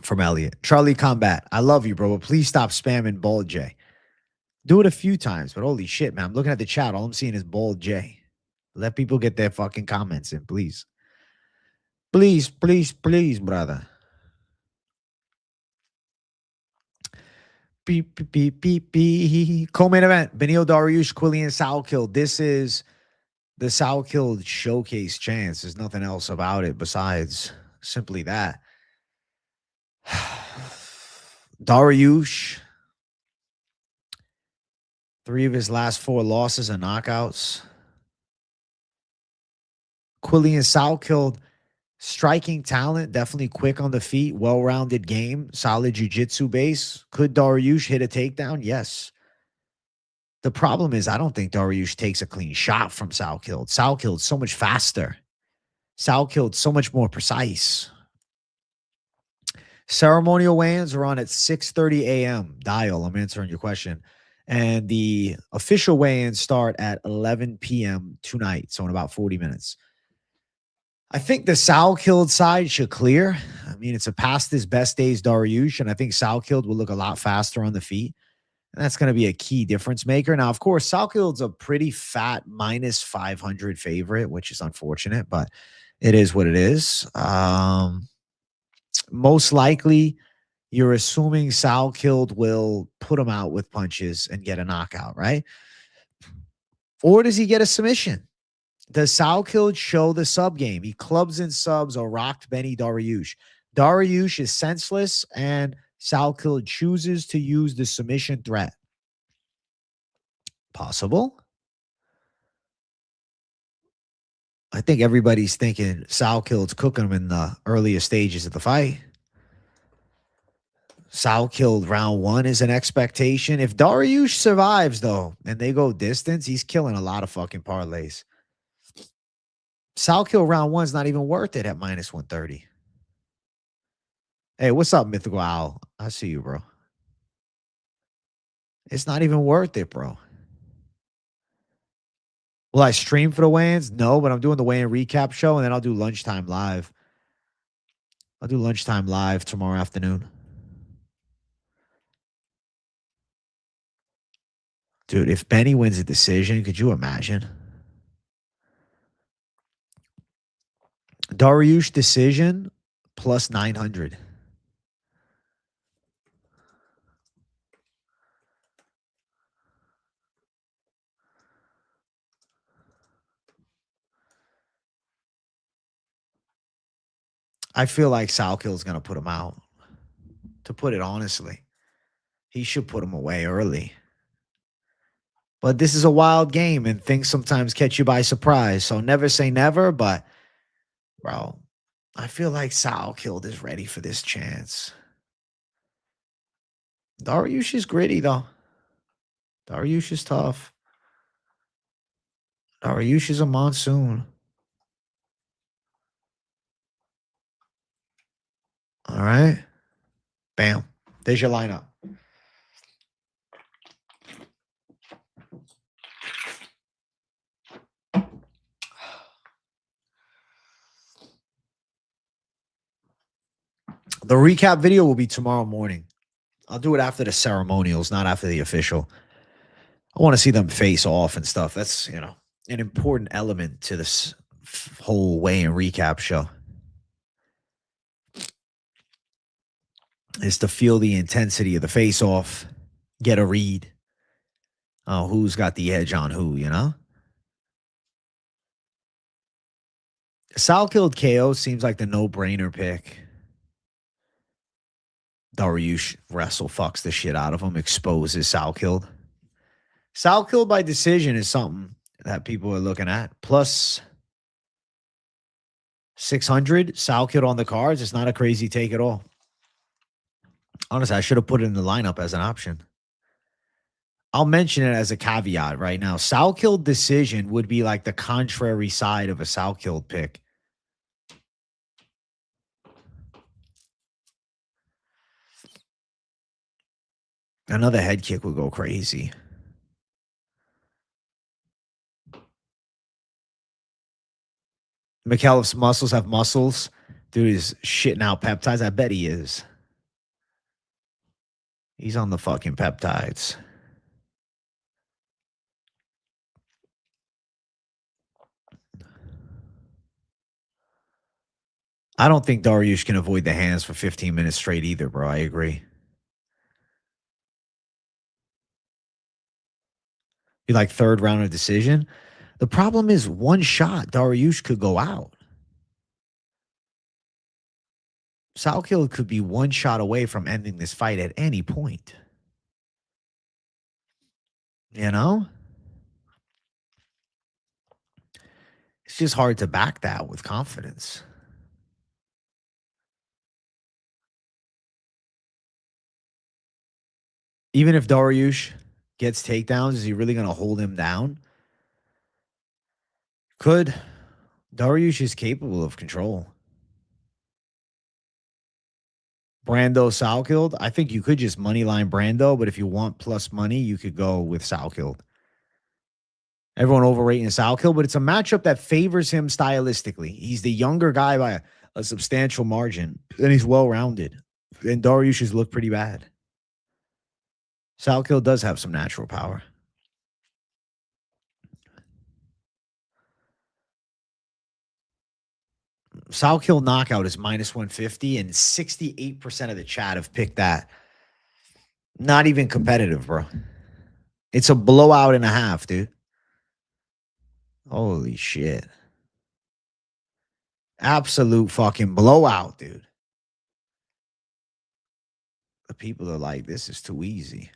from Elliott. Charlie Combat, I love you, bro, but please stop spamming Ball J. Do it a few times, but holy shit, man. I'm looking at the chat. All I'm seeing is Ball J. Let people get their fucking comments in, please. Please, please, please, brother. Beep, beep, beep, beep, beep. Co-main event, Beneil Dariush, Quillian Salkilld. This is the Salkilld showcase chance. There's nothing else about it besides simply that. Dariush, 3 of his last 4 losses are knockouts. Quillian Salkilld, striking talent, definitely quick on the feet, well-rounded game, solid jiu-jitsu base. Could Dariush hit a takedown? Yes. The problem is I don't think Dariush takes a clean shot from Salkilld. Salkild's so much faster. Salkild's so much more precise. Ceremonial weigh-ins are on at 6:30 a.m. Dial, I'm answering your question. And the official weigh-ins start at 11 p.m. tonight, so in about 40 minutes. I think the Salkilld side should clear. I mean, it's a past his best days Dariush, and I think Salkilld will look a lot faster on the feet. And that's going to be a key difference maker. Now, of course, Salkild's a pretty fat minus 500 favorite, which is unfortunate, but it is what it is. Most likely, you're assuming Salkilld will put him out with punches and get a knockout, right? Or does he get a submission? Does Salkilld show the sub game? He clubs in subs or rocked Benny Dariush. Dariush is senseless, and Salkilld chooses to use the submission threat. Possible. I think everybody's thinking Salkild's cooking him in the earliest stages of the fight. Salkilld round 1 is an expectation. If Dariush survives, though, and they go distance, he's killing a lot of fucking parlays. Salkilld round 1 is not even worth it at minus 130. Hey, what's up, Mythical Owl? I see you, bro. It's not even worth it, bro. Will I stream for the weigh-ins? No, but I'm doing the weigh-in recap show, and then I'll do lunchtime live. I'll do lunchtime live tomorrow afternoon. Dude, if Benny wins a decision, could you imagine? Dariush decision plus 900. I feel like Salkild's going to put him out. To put it honestly, he should put him away early. But this is a wild game, and things sometimes catch you by surprise. So never say never, but, bro, I feel like Salkilld is ready for this chance. Dariush is gritty, though. Dariush is tough. Dariush is a monsoon. All right. Bam. There's your lineup. The recap video will be tomorrow morning. I'll do it after the ceremonials, not after the official. I want to see them face off and stuff. That's, an important element to this whole weigh-in recap show. Is to feel the intensity of the face-off, get a read. Oh, who's got the edge on who, Salkilld KO seems like the no-brainer pick. Dariush wrestle fucks the shit out of him, exposes Salkilld. Salkilld by decision is something that people are looking at. Plus 600, Salkilld on the cards. It's not a crazy take at all. Honestly, I should have put it in the lineup as an option. I'll mention it as a caveat right now. Salkilld decision would be like the contrary side of a Salkilld pick. Another head kick would go crazy. Micallef's muscles have muscles. Dude is shitting out peptides. I bet he is. He's on the fucking peptides. I don't think Dariush can avoid the hands for 15 minutes straight either, bro. I agree. You like third round of decision? The problem is one shot, Dariush could go out. Salkilld could be one shot away from ending this fight at any point. It's just hard to back that with confidence. Even if Dariush gets takedowns, is he really going to hold him down? Could. Dariush is capable of control. Brando, Salkilld. I think you could just money line Brando, but if you want plus money, you could go with Salkilld. Everyone overrating Salkilld, but it's a matchup that favors him stylistically. He's the younger guy by a substantial margin, and he's well-rounded. And Dariush has looked pretty bad. Salkilld does have some natural power. Salkilld knockout is minus 150, and 68% of the chat have picked that. Not even competitive, bro. It's a blowout and a half, dude. Holy shit. Absolute fucking blowout, dude. The people are like, this is too easy.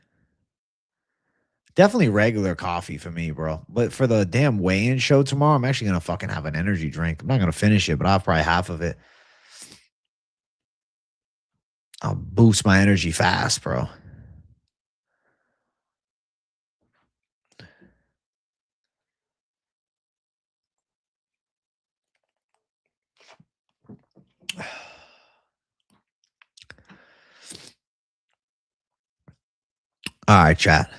Definitely regular coffee for me, bro. But for the damn weigh-in show tomorrow, I'm actually going to fucking have an energy drink. I'm not going to finish it, but I'll have probably half of it. I'll boost my energy fast, bro. All right, chat.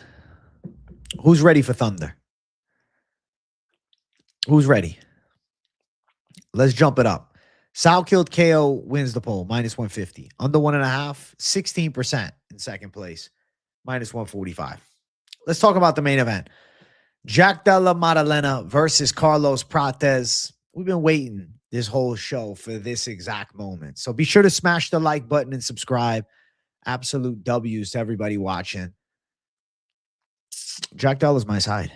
Who's ready for Thunder? Who's ready? Let's jump it up. Salkilld KO wins the poll, minus 150. Under 1.5, 16% in second place, minus 145. Let's talk about the main event. Jack Della Maddalena versus Carlos Prates. We've been waiting this whole show for this exact moment. So be sure to smash the like button and subscribe. Absolute W's to everybody watching. Jack Della's my side.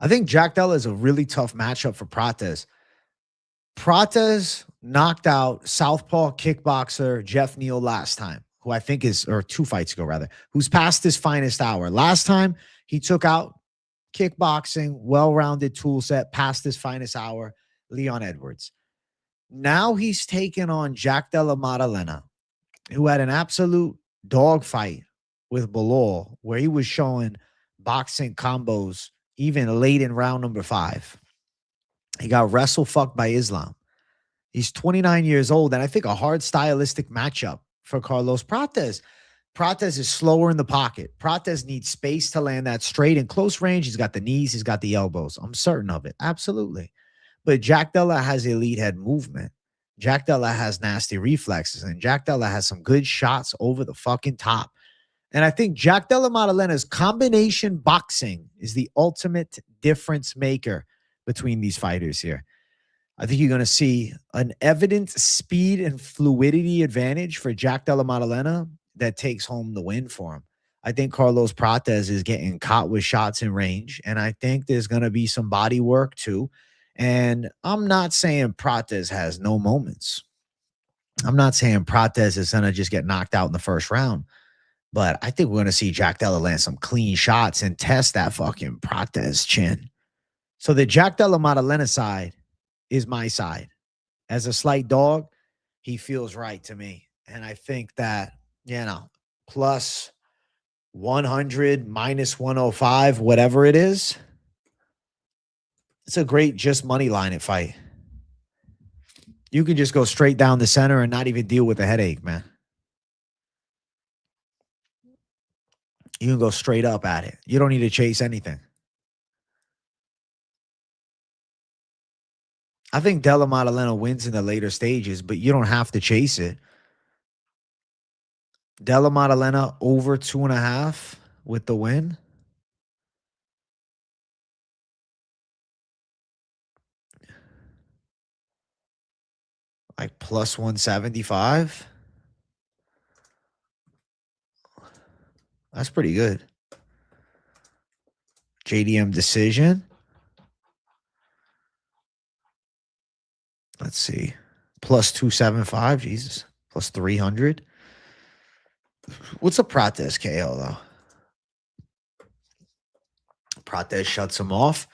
I think Jack Della is a really tough matchup for Prates. Prates knocked out southpaw kickboxer Jeff Neal last time, who I think is, or 2 fights ago rather, who's past his finest hour. Last time he took out kickboxing, well-rounded tool set, past his finest hour, Leon Edwards. Now he's taken on Jack Della Maddalena, who had an absolute dogfight with Belal, where he was showing boxing combos even late in round number 5. He got wrestle fucked by Islam. He's 29 years old, and I think a hard stylistic matchup for Carlos Prates. Prates is slower in the pocket. Prates needs space to land that straight. In close range, he's got the knees, he's got the elbows. I'm certain of it. Absolutely. But Jack Della has elite head movement. Jack Della has nasty reflexes, and Jack Della has some good shots over the fucking top. And I think Jack Della Maddalena's combination boxing is the ultimate difference maker between these fighters here. I think you're going to see an evident speed and fluidity advantage for Jack Della Maddalena that takes home the win for him. I think Carlos Prates is getting caught with shots in range, and I think there's going to be some body work too. And I'm not saying Prates has no moments. I'm not saying Prates is going to just get knocked out in the first round. But I think we're going to see Jack Della land some clean shots and test that fucking Prates chin. So the Jack Della Maddalena side is my side. As a slight dog, he feels right to me. And I think that, plus 100, minus 105, whatever it is, it's a great just money line at fight. You can just go straight down the center and not even deal with the headache, man. You can go straight up at it. You don't need to chase anything. I think Della Maddalena wins in the later stages, but you don't have to chase it. Della Maddalena over 2.5 with the win. Like plus 175. That's pretty good. JDM decision. Let's see. Plus 275. Jesus. Plus 300. What's a Prates KO, though? Prates shuts him off.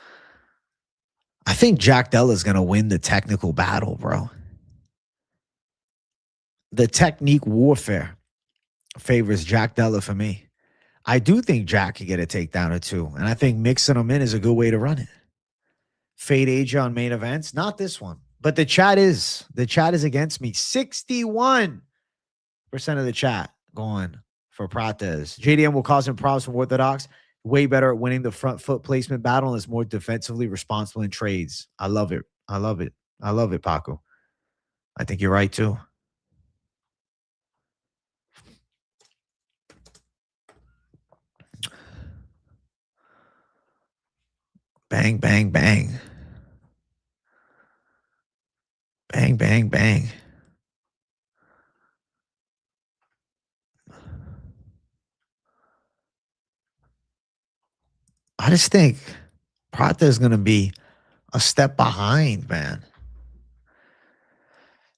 I think Jack Della is going to win the technical battle, bro. The technique warfare favors Jack Della for me. I do think Jack could get a takedown or two, and I think mixing them in is a good way to run it. Fade Asia on main events. Not this one. But the chat is against me. 61% of the chat going for Prates. JDM will cause him problems from Orthodox. Way better at winning the front foot placement battle and is more defensively responsible in trades. I love it. I love it. I love it, Paco. I think you're right too. Bang, bang, bang. Bang, bang, bang. I just think Prata is going to be a step behind, man.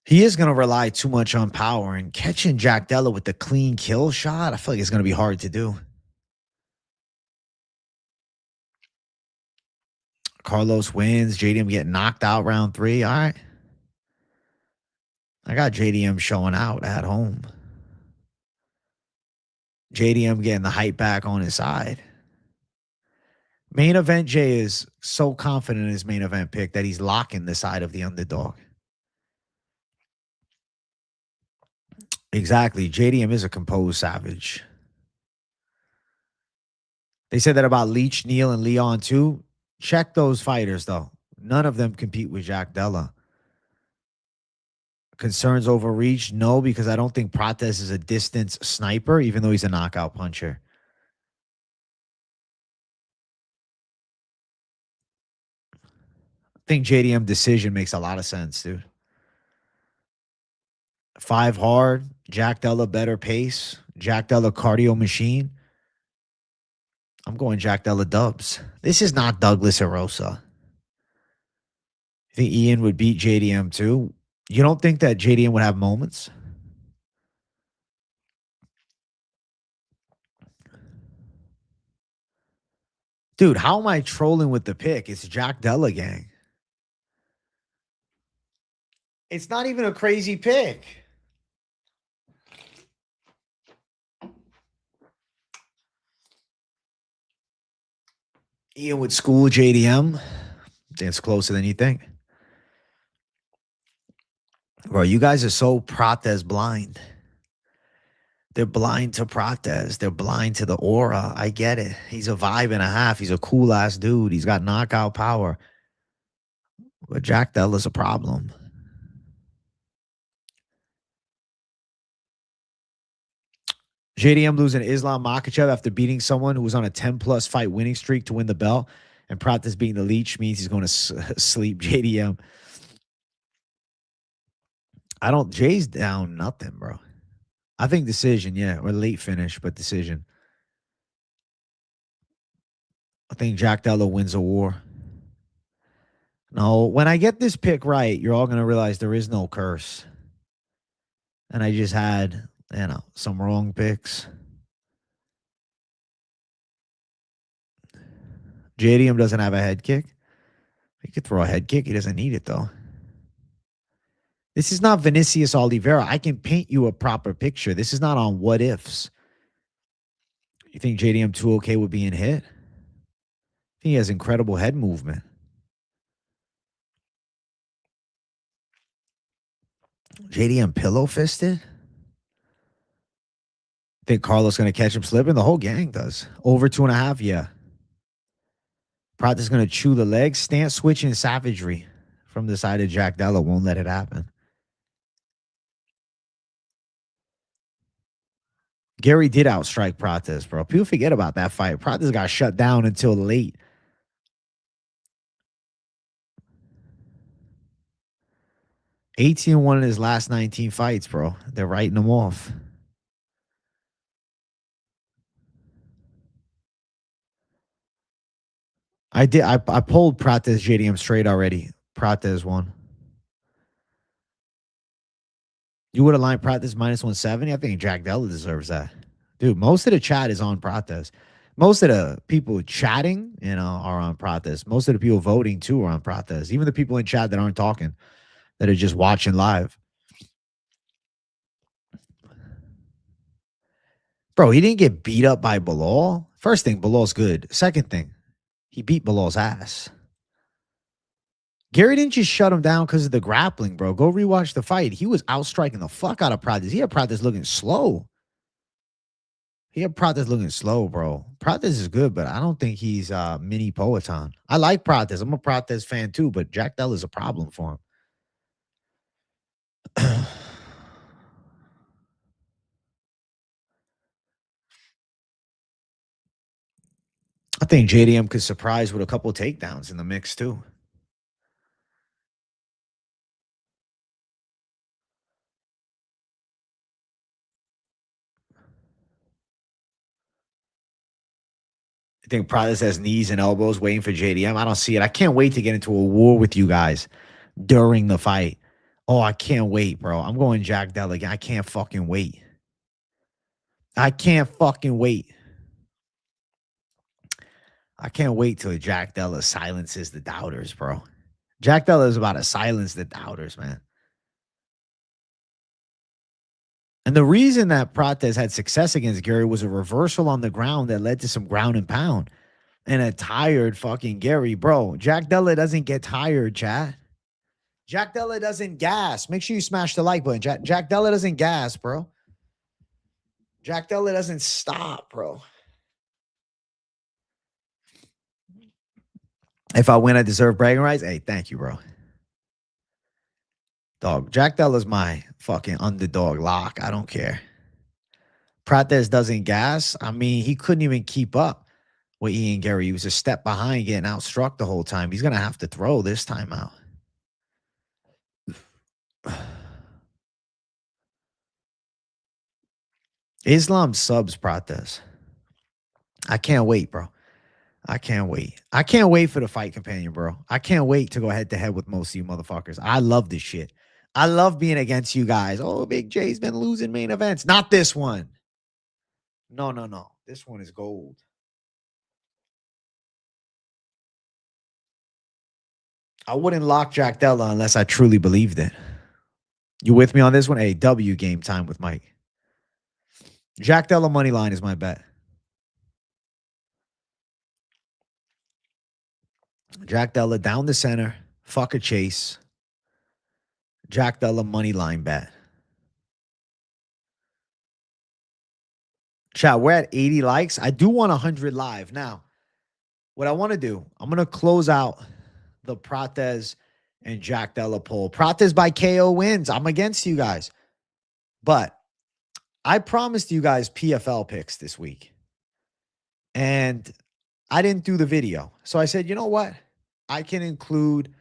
He is going to rely too much on power, and catching Jack Della with the clean kill shot, I feel like it's going to be hard to do. Carlos wins. JDM getting knocked out round 3. All right. I got JDM showing out at home. JDM getting the hype back on his side. Main event Jay is so confident in his main event pick that he's locking the side of the underdog. Exactly. JDM is a composed savage. They said that about Leach, Neal, and Leon too. Check those fighters, though. None of them compete with Jack Della. Concerns over reach? No, because I don't think Prates is a distance sniper, even though he's a knockout puncher. I think JDM decision makes a lot of sense, dude. 5 hard. Jack Della better pace. Jack Della cardio machine. I'm going Jack Della dubs. This is not Douglas Erosa. You think Ian would beat JDM too? You don't think that JDM would have moments? Dude, how am I trolling with the pick? It's Jack Della gang. It's not even a crazy pick. Ian would school JDM. It's closer than you think. Bro, you guys are so Prates blind. They're blind to Prates. They're blind to the aura. I get it. He's a vibe and a half. He's a cool ass dude. He's got knockout power. But Jack Della's a problem. JDM losing Islam Makhachev after beating someone who was on a 10-plus fight winning streak to win the belt. And Prates being the Leech means he's going to sleep JDM. Jay's down nothing, bro. I think decision, yeah, or late finish, but decision. I think Jack Della wins a war. No, when I get this pick right, you're all going to realize there is no curse. And I just had, some wrong picks. JDM doesn't have a head kick. He could throw a head kick. He doesn't need it, though. This is not Vinicius Oliveira. I can paint you a proper picture. This is not on what ifs. You think JDM 2OK would be in hit? I think he has incredible head movement. JDM pillow fisted? Think Carlos going to catch him slipping? The whole gang does. Over 2.5, yeah. Prates going to chew the legs. Stance switching savagery from the side of Jack Della won't let it happen. Gary did outstrike Prates, bro. People forget about that fight. Prates got shut down until late. (18-1) in his last 19 fights, bro. They're writing him off. I pulled Prates JDM straight already. Prates won. You would have lined Prates minus 170? I think Jack Della deserves that. Dude, most of the chat is on Prates. Most of the people chatting, are on Prates. Most of the people voting, too, are on Prates. Even the people in chat that aren't talking, that are just watching live. Bro, he didn't get beat up by Bilal. First thing, Bilal's good. Second thing, he beat Bilal's ass. Gary didn't just shut him down because of the grappling, bro. Go rewatch the fight. He was outstriking the fuck out of Prates. He had Prates looking slow. Bro. Prates is good, but I don't think he's mini Poetan. I like Prates. I'm a Prates fan too, but Jack Della's a problem for him. I think JDM could surprise with a couple takedowns in the mix too. I think Prates has knees and elbows waiting for JDM. I don't see it. I can't wait to get into a war with you guys during the fight. Oh, I can't wait, bro. I'm going Jack Della again. I can't fucking wait. I can't wait till Jack Della silences the doubters, bro. Jack Della is about to silence the doubters, man. And the reason that Prates had success against Gary was a reversal on the ground that led to some ground and pound and a tired fucking Gary, bro. Jack Della doesn't get tired, chat. Jack Della doesn't gas. Make sure you smash the like button. Jack Della doesn't gas, bro. Jack Della doesn't stop, bro. If I win, I deserve bragging rights. Hey, thank you, bro. Dog, Jack Della's my fucking underdog lock. I don't care. Prates doesn't gas. I mean, he couldn't even keep up with Ian Gary. He was a step behind, getting outstruck the whole time. He's going to have to throw this time out. Islam subs Prates. I can't wait, bro. I can't wait. I can't wait for the fight companion, bro. I can't wait to go head to head with most of you motherfuckers. I love this shit. I love being against you guys. Oh, Big J's been losing main events. Not this one. No. This one is gold. I wouldn't lock Jack Della unless I truly believed it. You with me on this one? Hey, W game time with Mike. Jack Della money line is my bet. Jack Della down the center. Fuck a chase. Jack Della money line bet. Chat, we're at 80 likes. I do want 100 live. Now, what I want to do, I'm going to close out the Prates and Jack Della poll. Prates by KO wins. I'm against you guys. But I promised you guys PFL picks this week. And I didn't do the video. So I said, you know what? I can include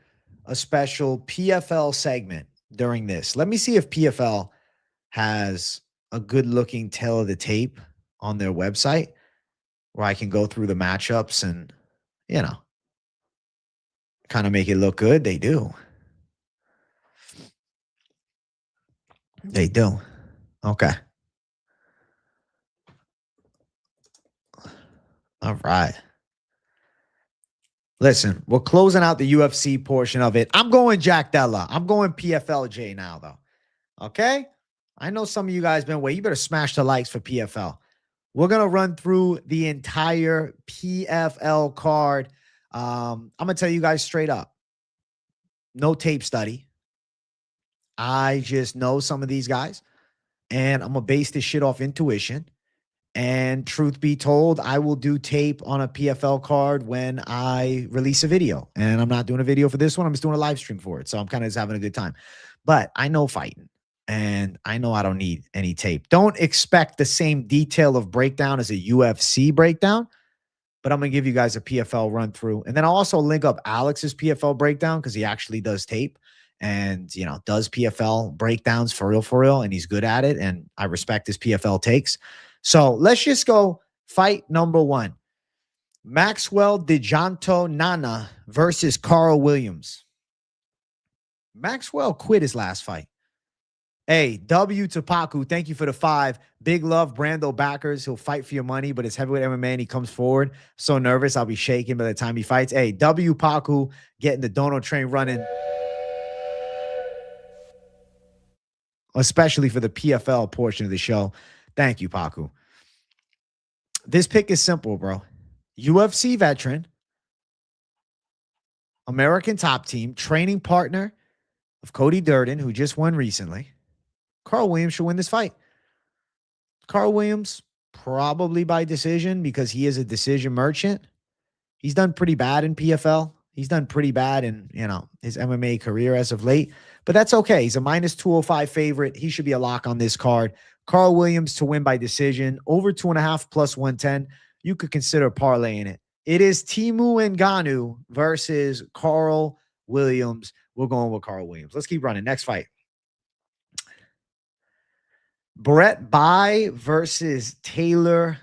a special PFL segment during this. Let me see if PFL has a good looking tail of the tape on their website where I can go through the matchups and, you know, kind of make it look good. They do. They do. Okay. All right. Listen, we're closing out the UFC portion of it. I'm going Jack Della. I'm going PFLJ now, though. Okay? I know some of you guys been waiting. You better smash the likes for PFL. We're going to run through the entire PFL card. I'm going to tell you guys straight up. No tape study. I just know some of these guys. And I'm going to base this shit off intuition. And truth be told, I will do tape on a PFL card when I release a video. And I'm not doing a video for this one. I'm just doing a live stream for it. So I'm kind of just having a good time. But I know fighting. And I know I don't need any tape. Don't expect the same detail of breakdown as a UFC breakdown. But I'm going to give you guys a PFL run through. And then I'll also link up Alex's PFL breakdown because he actually does tape. And, you know, does PFL breakdowns for real. And he's good at it. And I respect his PFL takes. So let's just go fight number one. Maxwell DeJounto Nana versus Carl Williams. Maxwell quit his last fight. Hey, W to Paku, thank you for the 5. Big love, Brando backers. He'll fight for your money, but it's heavyweight MMA and he comes forward. So nervous, I'll be shaking by the time he fights. Hey, W Paku getting the dono train running. Especially for the PFL portion of the show. Thank you, Paku. This pick is simple, bro. UFC veteran. American top team, training partner of Cody Durden, who just won recently. Carl Williams should win this fight. Carl Williams, probably by decision because he is a decision merchant. He's done pretty bad in PFL. He's done pretty bad in, his MMA career as of late, but that's okay. He's a minus 205 favorite. He should be a lock on this card. Carl Williams to win by decision, over 2.5 plus 110. You could consider parlaying it. It is Timu Ngannou versus Carl Williams. We're going with Carl Williams. Let's keep running. Next fight. Brett Bai versus Taylor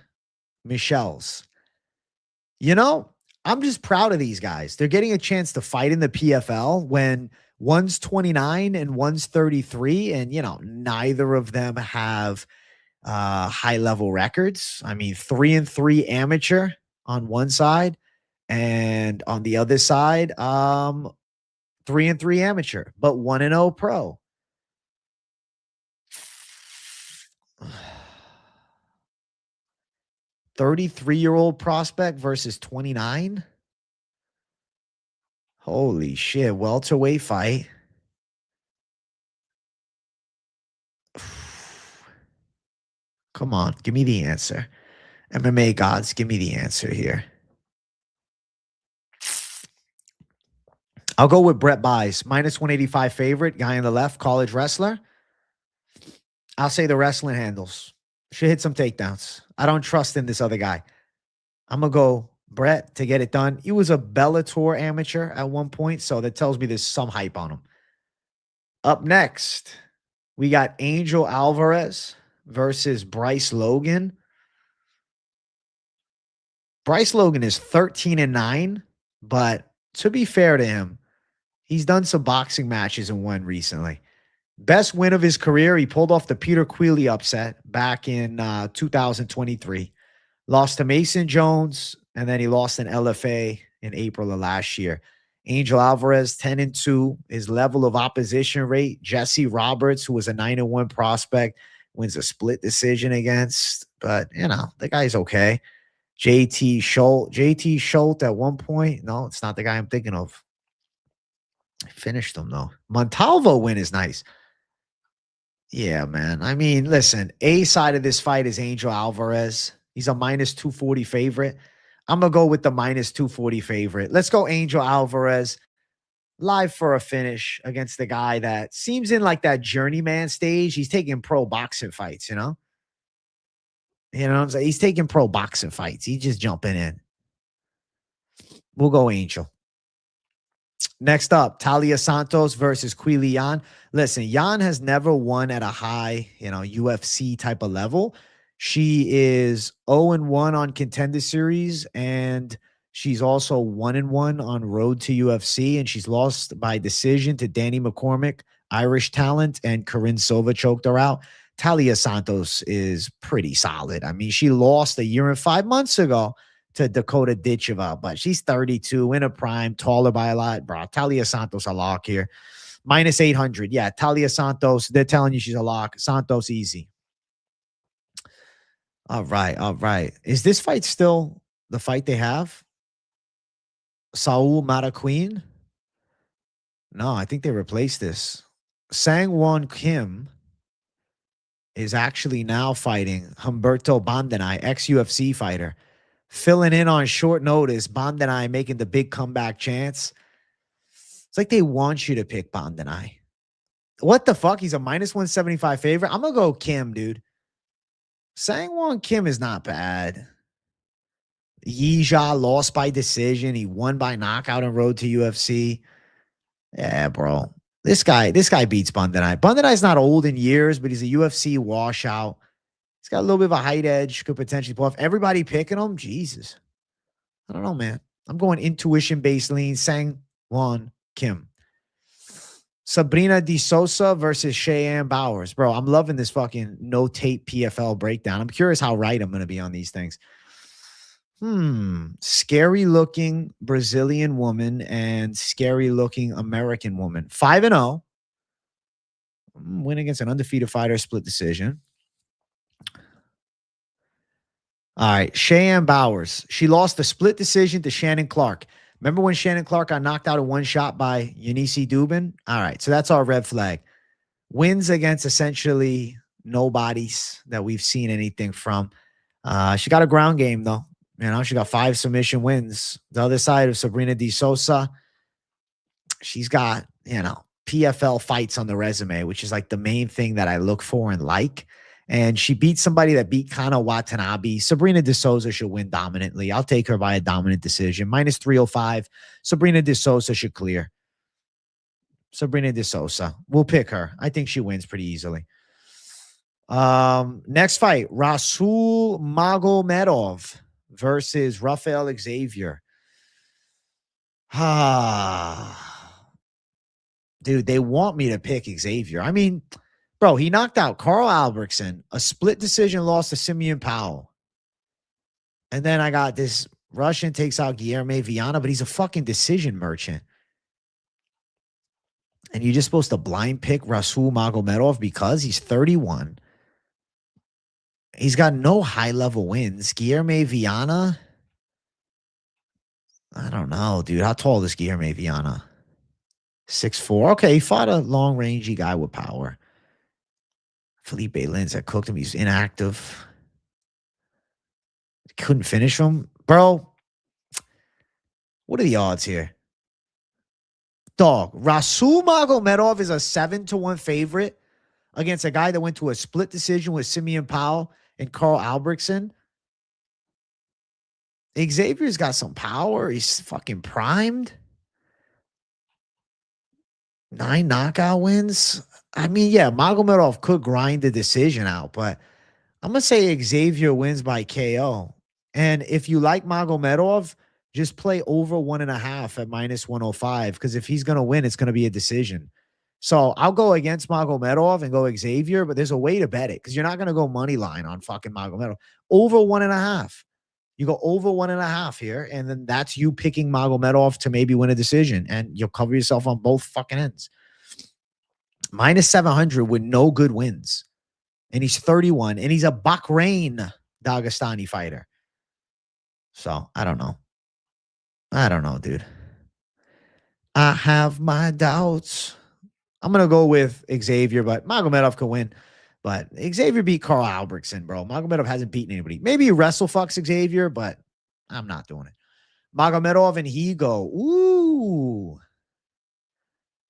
Michels. I'm just proud of these guys. They're getting a chance to fight in the PFL when one's 29 and one's 33. And, neither of them have high-level records. I mean, 3-3 amateur on one side, and on the other side, 3-3 amateur, but 1-0 pro. 33-year-old prospect versus 29. Holy shit. Welterweight fight. Come on. Give me the answer. MMA gods, give me the answer here. I'll go with Brett Bice. Minus 185 favorite. Guy on the left. College wrestler. I'll say the wrestling handles. Should hit some takedowns. I don't trust in this other guy. I'm going to go Brett to get it done. He was a Bellator amateur at one point, so that tells me there's some hype on him. Up next, we got Angel Alvarez versus Bryce Logan. Bryce Logan is 13-9, but to be fair to him, he's done some boxing matches and won recently. Best win of his career, he pulled off the Peter Queally upset back in 2023. Lost to Mason Jones, and then he lost an LFA in April of last year. Angel Alvarez, 10-2. His level of opposition rate, Jesse Roberts, who was a 9-1 prospect, wins a split decision against. But, the guy's okay. JT Schultz at one point. No, it's not the guy I'm thinking of. I finished him, though. Montalvo win is nice. Yeah, man. I mean, listen, A side of this fight is Angel Alvarez. He's a minus 240 favorite. I'm going to go with the minus 240 favorite. Let's go Angel Alvarez. Live for a finish against the guy that seems in like that journeyman stage. He's taking pro boxing fights, You know what I'm saying? He's taking pro boxing fights. He's just jumping in. We'll go Angel. Next up, Talia Santos versus Queally Yan. Listen, Yan has never won at a high, UFC type of level. She is 0-1 on Contender Series, and she's also 1-1 on Road to UFC, and she's lost by decision to Danny McCormick, Irish talent, and Corinne Silva choked her out. Talia Santos is pretty solid. I mean, she lost a year and 5 months ago to Dakota Ditcheva, but she's 32 in a prime, taller by a lot, bro. Talia Santos a lock here. Minus 800. Yeah, Talia Santos, they're telling you she's a lock. Santos easy. All right. Is this fight still the fight they have? Saul Mataqueen? No, I think they replaced this. Sang-Won Kim is actually now fighting Humberto Bandenay, ex-UFC fighter. Filling in on short notice, Bandenay making the big comeback chance. It's like they want you to pick Bandenay. What the fuck? He's a minus 175 favorite. I'm going to go Kim, dude. Sang-Won Kim is not bad. Yija lost by decision. He won by knockout on Road to UFC. Yeah, bro. This guy beats Bandenay. Bandenay's not old in years, but he's a UFC washout. He's got a little bit of a height edge. Could potentially pull off. Everybody picking him? Jesus. I don't know, man. I'm going intuition-based lean. Sang-Won Kim. Sabrina De Sosa versus Cheyenne Bowers. Bro, I'm loving this fucking no-tape PFL breakdown. I'm curious how right I'm going to be on these things. Scary-looking Brazilian woman and scary-looking American woman. 5-0. Win against an undefeated fighter, split decision. All right, Cheyenne Bowers. She lost the split decision to Shannon Clark. Remember when Shannon Clark got knocked out in one shot by Eunice Dubin? All right, so that's our red flag. Wins against essentially nobodies that we've seen anything from. She got a ground game, though. You know, she got 5 submission wins. The other side of Sabrina De Sousa, she's got, you know, PFL fights on the resume, which is like the main thing that I look for and like. And she beat somebody that beat Kana Watanabe. Sabrina De Sousa should win dominantly. I'll take her by a dominant decision. Minus 305. Sabrina De Sousa should clear. Sabrina De Sousa. We'll pick her. I think she wins pretty easily. Next fight, Rasul Magomedov versus Rafael Xavier. Dude, they want me to pick Xavier. I mean, bro, he knocked out Carl Albrechtsen, a split decision loss to Simeon Powell. And then I got this Russian takes out Guilherme Viana, but he's a fucking decision merchant. And you're just supposed to blind pick Rasul Magomedov because he's 31. He's got no high-level wins. Guilherme Viana, I don't know, dude. How tall is Guilherme Viana? 6'4". Okay, he fought a long-rangey guy with power. Felipe Lins that cooked him. He's inactive. Couldn't finish him. Bro, what are the odds here? Dog, Rasul Magomedov is a 7-1 favorite against a guy that went to a split decision with Simeon Powell and Carl Albrechtsen. Xavier's got some power. He's fucking primed. 9 knockout wins. I mean, yeah, Magomedov could grind the decision out, but I'm going to say Xavier wins by KO. And if you like Magomedov, just play over 1.5 at minus 105, because if he's going to win, it's going to be a decision. So I'll go against Magomedov and go Xavier, but there's a way to bet it because you're not going to go money line on fucking Magomedov. Over 1.5. You go over 1.5 here, and then that's you picking Magomedov to maybe win a decision, and you'll cover yourself on both fucking ends. Minus 700 with no good wins. And he's 31, and he's a Bahrain Dagestani fighter. So I don't know. I don't know, dude. I have my doubts. I'm going to go with Xavier, but Magomedov can win. But Xavier beat Carl Albrechtsen, bro. Magomedov hasn't beaten anybody. Maybe he wrestle fucks Xavier, but I'm not doing it. Magomedov and Higo. Ooh.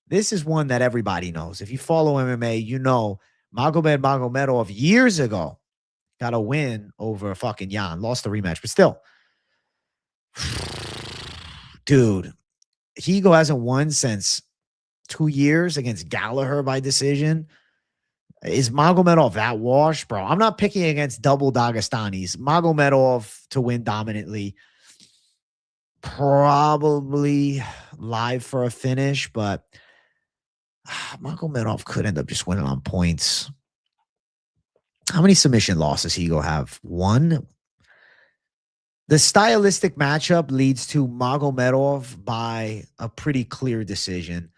This is one that everybody knows. If you follow MMA, you know Magomedov years ago got a win over fucking Jan. Lost the rematch, but still. Dude, Higo hasn't won since 2 years against Gallagher by decision. Is Magomedov that wash, bro? I'm not picking against double Dagestanis. Magomedov to win dominantly. Probably live for a finish, but Magomedov could end up just winning on points. How many submission losses Higo have? 1. The stylistic matchup leads to Magomedov by a pretty clear decision.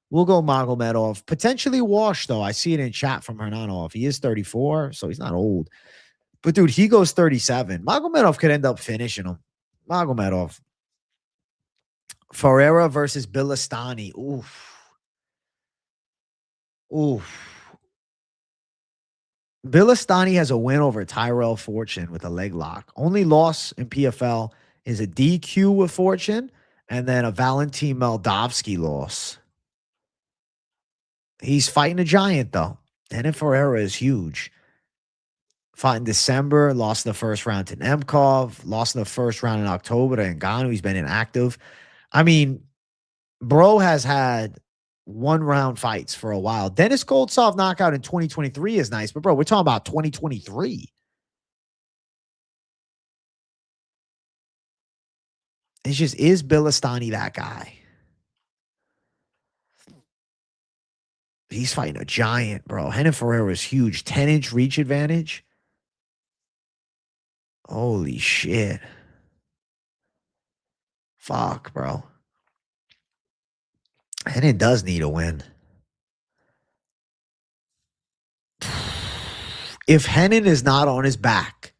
We'll go Magomedov. Potentially wash, though. I see it in chat from Hernanov. He is 34, so he's not old. But, dude, he goes 37. Magomedov could end up finishing him. Magomedov. Ferreira versus Bilistani. Oof. Oof. Bilistani has a win over Tyrell Fortune with a leg lock. Only loss in PFL is a DQ with Fortune and then a Valentin Moldavsky loss. He's fighting a giant, though. Denis Ferreira is huge. Fought in December, lost in the first round to Nemkov, lost in the first round in October to Ngannou. He's been inactive. I mean, bro has had 1-round fights for a while. Dennis Goltsov knockout in 2023 is nice, but bro, we're talking about 2023. It's just, is Bilistani that guy? He's fighting a giant, bro. Renan Ferreira is huge. 10-inch reach advantage. Holy shit. Fuck, bro. Renan does need a win. If Renan is not on his back,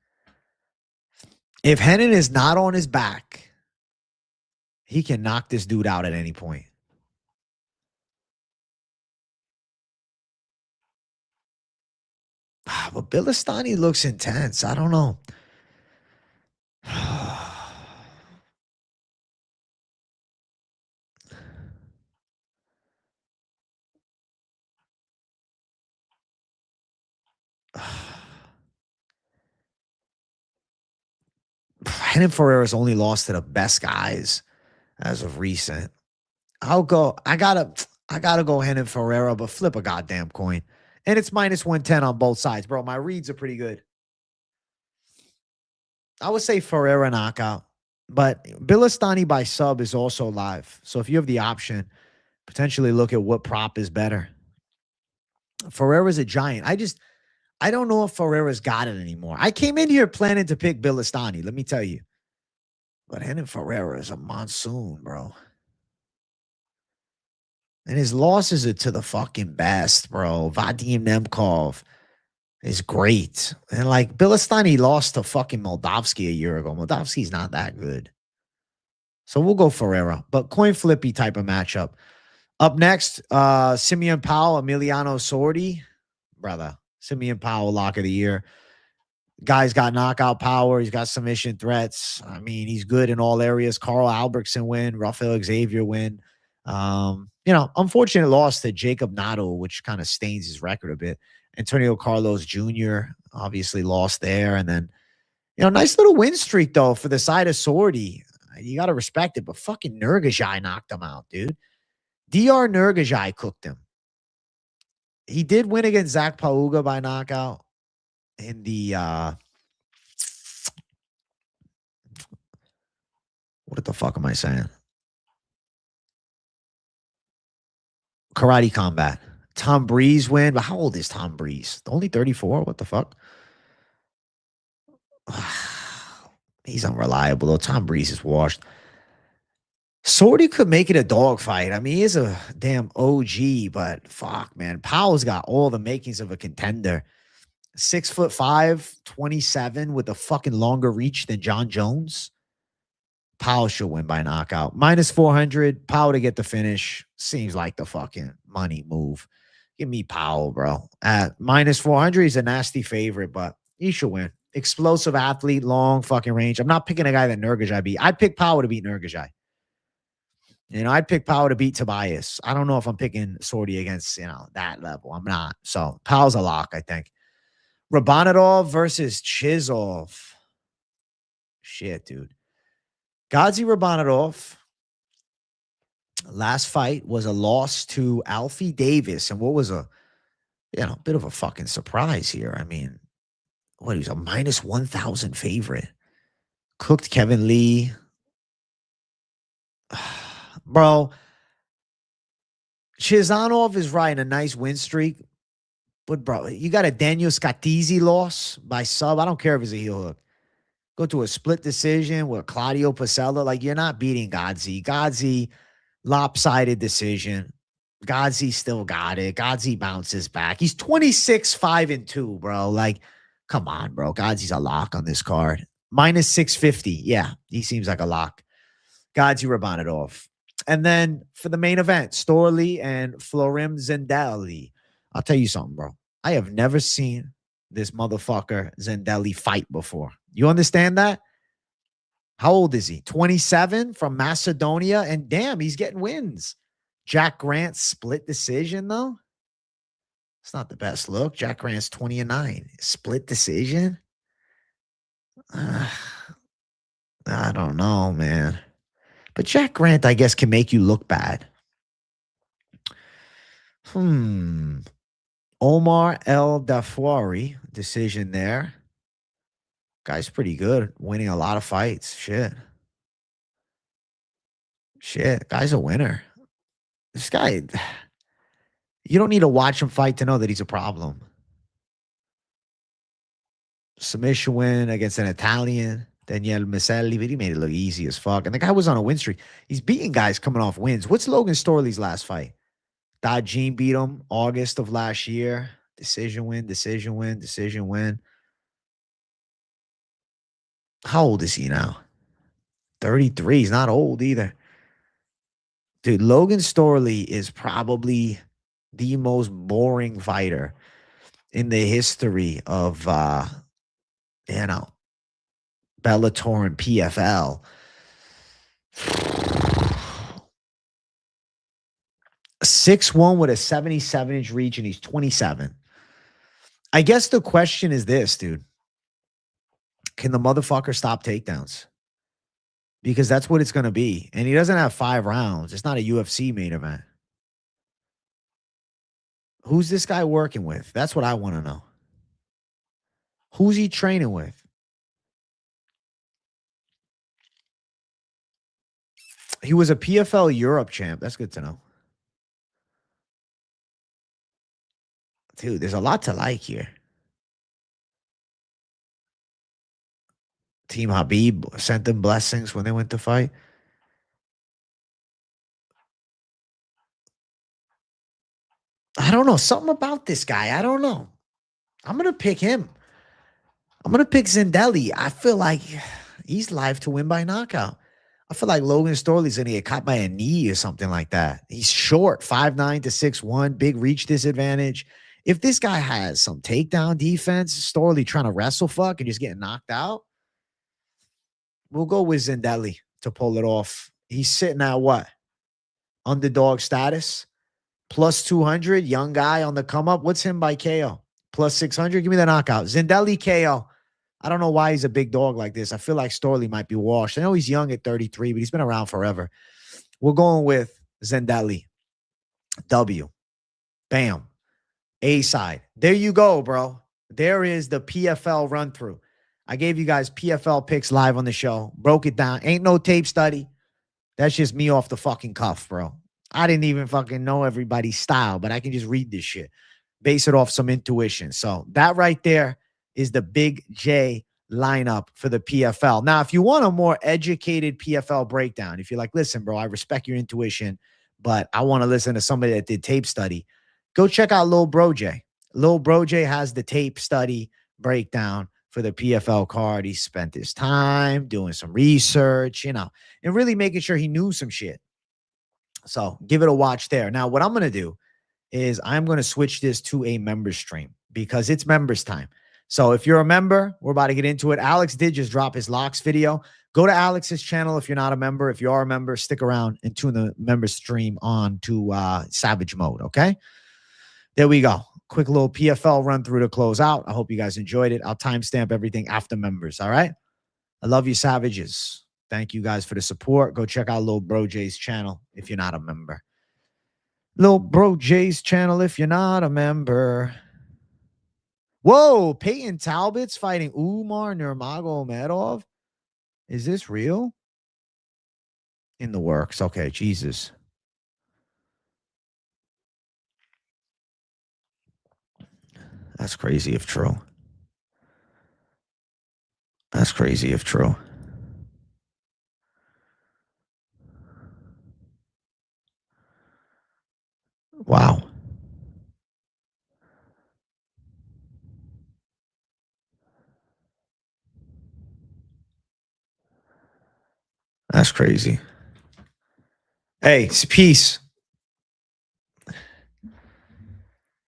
He can knock this dude out at any point. But Bilistani looks intense. I don't know. Renan Ferreira's only lost to the best guys as of recent. I gotta go Renan Ferreira, but flip a goddamn coin. And it's minus 110 on both sides. Bro, my reads are pretty good. I would say Ferreira knockout, but Bilistani by sub is also live. So if you have the option, potentially look at what prop is better. Ferreira's a giant. I don't know if Ferreira's got it anymore. I came in here planning to pick Bilistani, let me tell you. But Renan Ferreira is a monsoon, bro. And his losses are to the fucking best, bro. Vadim Nemkov is great. And like Bilistani lost to fucking Moldavsky a year ago. Moldavsky's not that good. So we'll go Ferreira, but coin flippy type of matchup. Up next, Simeon Powell, Emiliano Sordi. Brother, Simeon Powell, lock of the year. Guy's got knockout power. He's got submission threats. I mean, he's good in all areas. Carl Albrechtsen win. Rafael Xavier win. Unfortunate loss to Jacob Nato, which kind of stains his record a bit. Antonio Carlos Jr. obviously lost there. And then, nice little win streak, though, for the side of Sordi. You got to respect it. But fucking Nurgajai knocked him out, dude. DR Nurgajai cooked him. He did win against Zach Pauga by knockout in the what the fuck am I saying? Karate Combat. Tom Breeze win. But how old is Tom Breeze? Only 34? What the fuck? He's unreliable, though. Tom Breeze is washed. Sordi could make it a dogfight. I mean, he is a damn OG, but fuck, man. Powell's got all the makings of a contender. 6'5", 27 with a fucking longer reach than John Jones. Powell should win by knockout. Minus 400. Powell to get the finish. Seems like the fucking money move. Give me Powell, bro. At minus 400, he's a nasty favorite, but he should win. Explosive athlete, long fucking range. I'm not picking a guy that Nurgajai beat. I'd pick Powell to beat Nurgajai. I'd pick Powell to beat Tobias. I don't know if I'm picking Sordi against, that level. I'm not. So Powell's a lock, I think. Rabanadov versus Chizov. Shit, dude. Gadzhi Rabanadov, last fight was a loss to Alfie Davis. And what was a bit of a fucking surprise here. I mean, he was a minus 1,000 favorite. Cooked Kevin Lee. Bro, Chizanov is riding a nice win streak. But, bro, you got a Daniel Scatizzi loss by sub. I don't care if it's a heel hook. Go to a split decision with Claudio Pacella. Like, you're not beating Gadzhi. Gadzhi, lopsided decision. Gadzhi still got it. Gadzhi bounces back. He's 26-5-2, bro. Like, come on, bro. Gadzhi's a lock on this card. Minus 650. Yeah, he seems like a lock. Gadzhi Rabanadov. And then for the main event, Storley and Florim Zendelli. I'll tell you something, bro. I have never seen this motherfucker Zendelli fight before. You understand that? How old is he? 27 from Macedonia. And damn, he's getting wins. Jack Grant split decision, though. It's not the best look. Jack Grant's 20-9. Split decision? I don't know, man. But Jack Grant, I guess, can make you look bad. Omar El Dafwari, decision there. Guy's pretty good, winning a lot of fights. Shit. Guy's a winner. This guy, you don't need to watch him fight to know that he's a problem. Submission win against an Italian, Daniel Micallef, but he made it look easy as fuck. And the guy was on a win streak. He's beating guys coming off wins. What's Logan Storley's last fight? Dajin beat him August of last year. Decision win. How old is he now? 33. He's not old either. Dude, Logan Storley is probably the most boring fighter in the history of you know, Bellator and PFL. 6'1" with a 77-inch reach, and he's 27. I guess the question is this, dude. Can the motherfucker stop takedowns? Because that's what it's going to be. And he doesn't have 5 rounds. It's not a UFC main event. Who's this guy working with? That's what I want to know. Who's he training with? He was a PFL Europe champ. That's good to know. Dude, there's a lot to like here. Team Habib sent them blessings when they went to fight. I don't know. Something about this guy. I don't know. I'm going to pick him. I'm going to pick Zindelli. I feel like he's live to win by knockout. I feel like Logan Storley's going to get caught by a knee or something like that. He's short, 5'9" to 6'1", big reach disadvantage. If this guy has some takedown defense, Storley trying to wrestle fuck and just getting knocked out, we'll go with Zindelli to pull it off. He's sitting at what? Underdog status. Plus 200, young guy on the come up. What's him by KO? Plus 600. Give me the knockout. Zindelli KO. I don't know why he's a big dog like this. I feel like Storley might be washed. I know he's young at 33, but he's been around forever. We're going with Zindelli. W. Bam. A side. There you go, bro. There is the PFL run through. I gave you guys PFL picks live on the show. Broke it down. Ain't no tape study. That's just me off the fucking cuff, bro. I didn't even fucking know everybody's style, but I can just read this shit. Base it off some intuition. So that right there is the Big J lineup for the PFL. Now, if you want a more educated PFL breakdown, if you're like, listen, bro, I respect your intuition, but I want to listen to somebody that did tape study, go check out Lil Bro J. Lil Bro J has the tape study breakdown for the PFL card. He spent his time doing some research, and really making sure he knew some shit. So give it a watch there. Now, what I'm going to do is I'm going to switch this to a member stream because it's members time. So if you're a member, we're about to get into it. Alex did just drop his locks video. Go to Alex's channel if you're not a member. If you are a member, stick around and tune the member stream on to Savage Mode, okay? There we go. Quick little PFL run through to close out. I hope you guys enjoyed it. I'll timestamp everything after members, all right? I love you, Savages. Thank you guys for the support. Go check out Lil Bro J's channel if you're not a member. Lil Bro J's channel if you're not a member. Whoa, Peyton Talbot's fighting Umar Nurmagomedov. Is this real? In the works. Okay, Jesus. That's crazy if true. That's crazy if true. Wow. That's crazy. Hey, peace.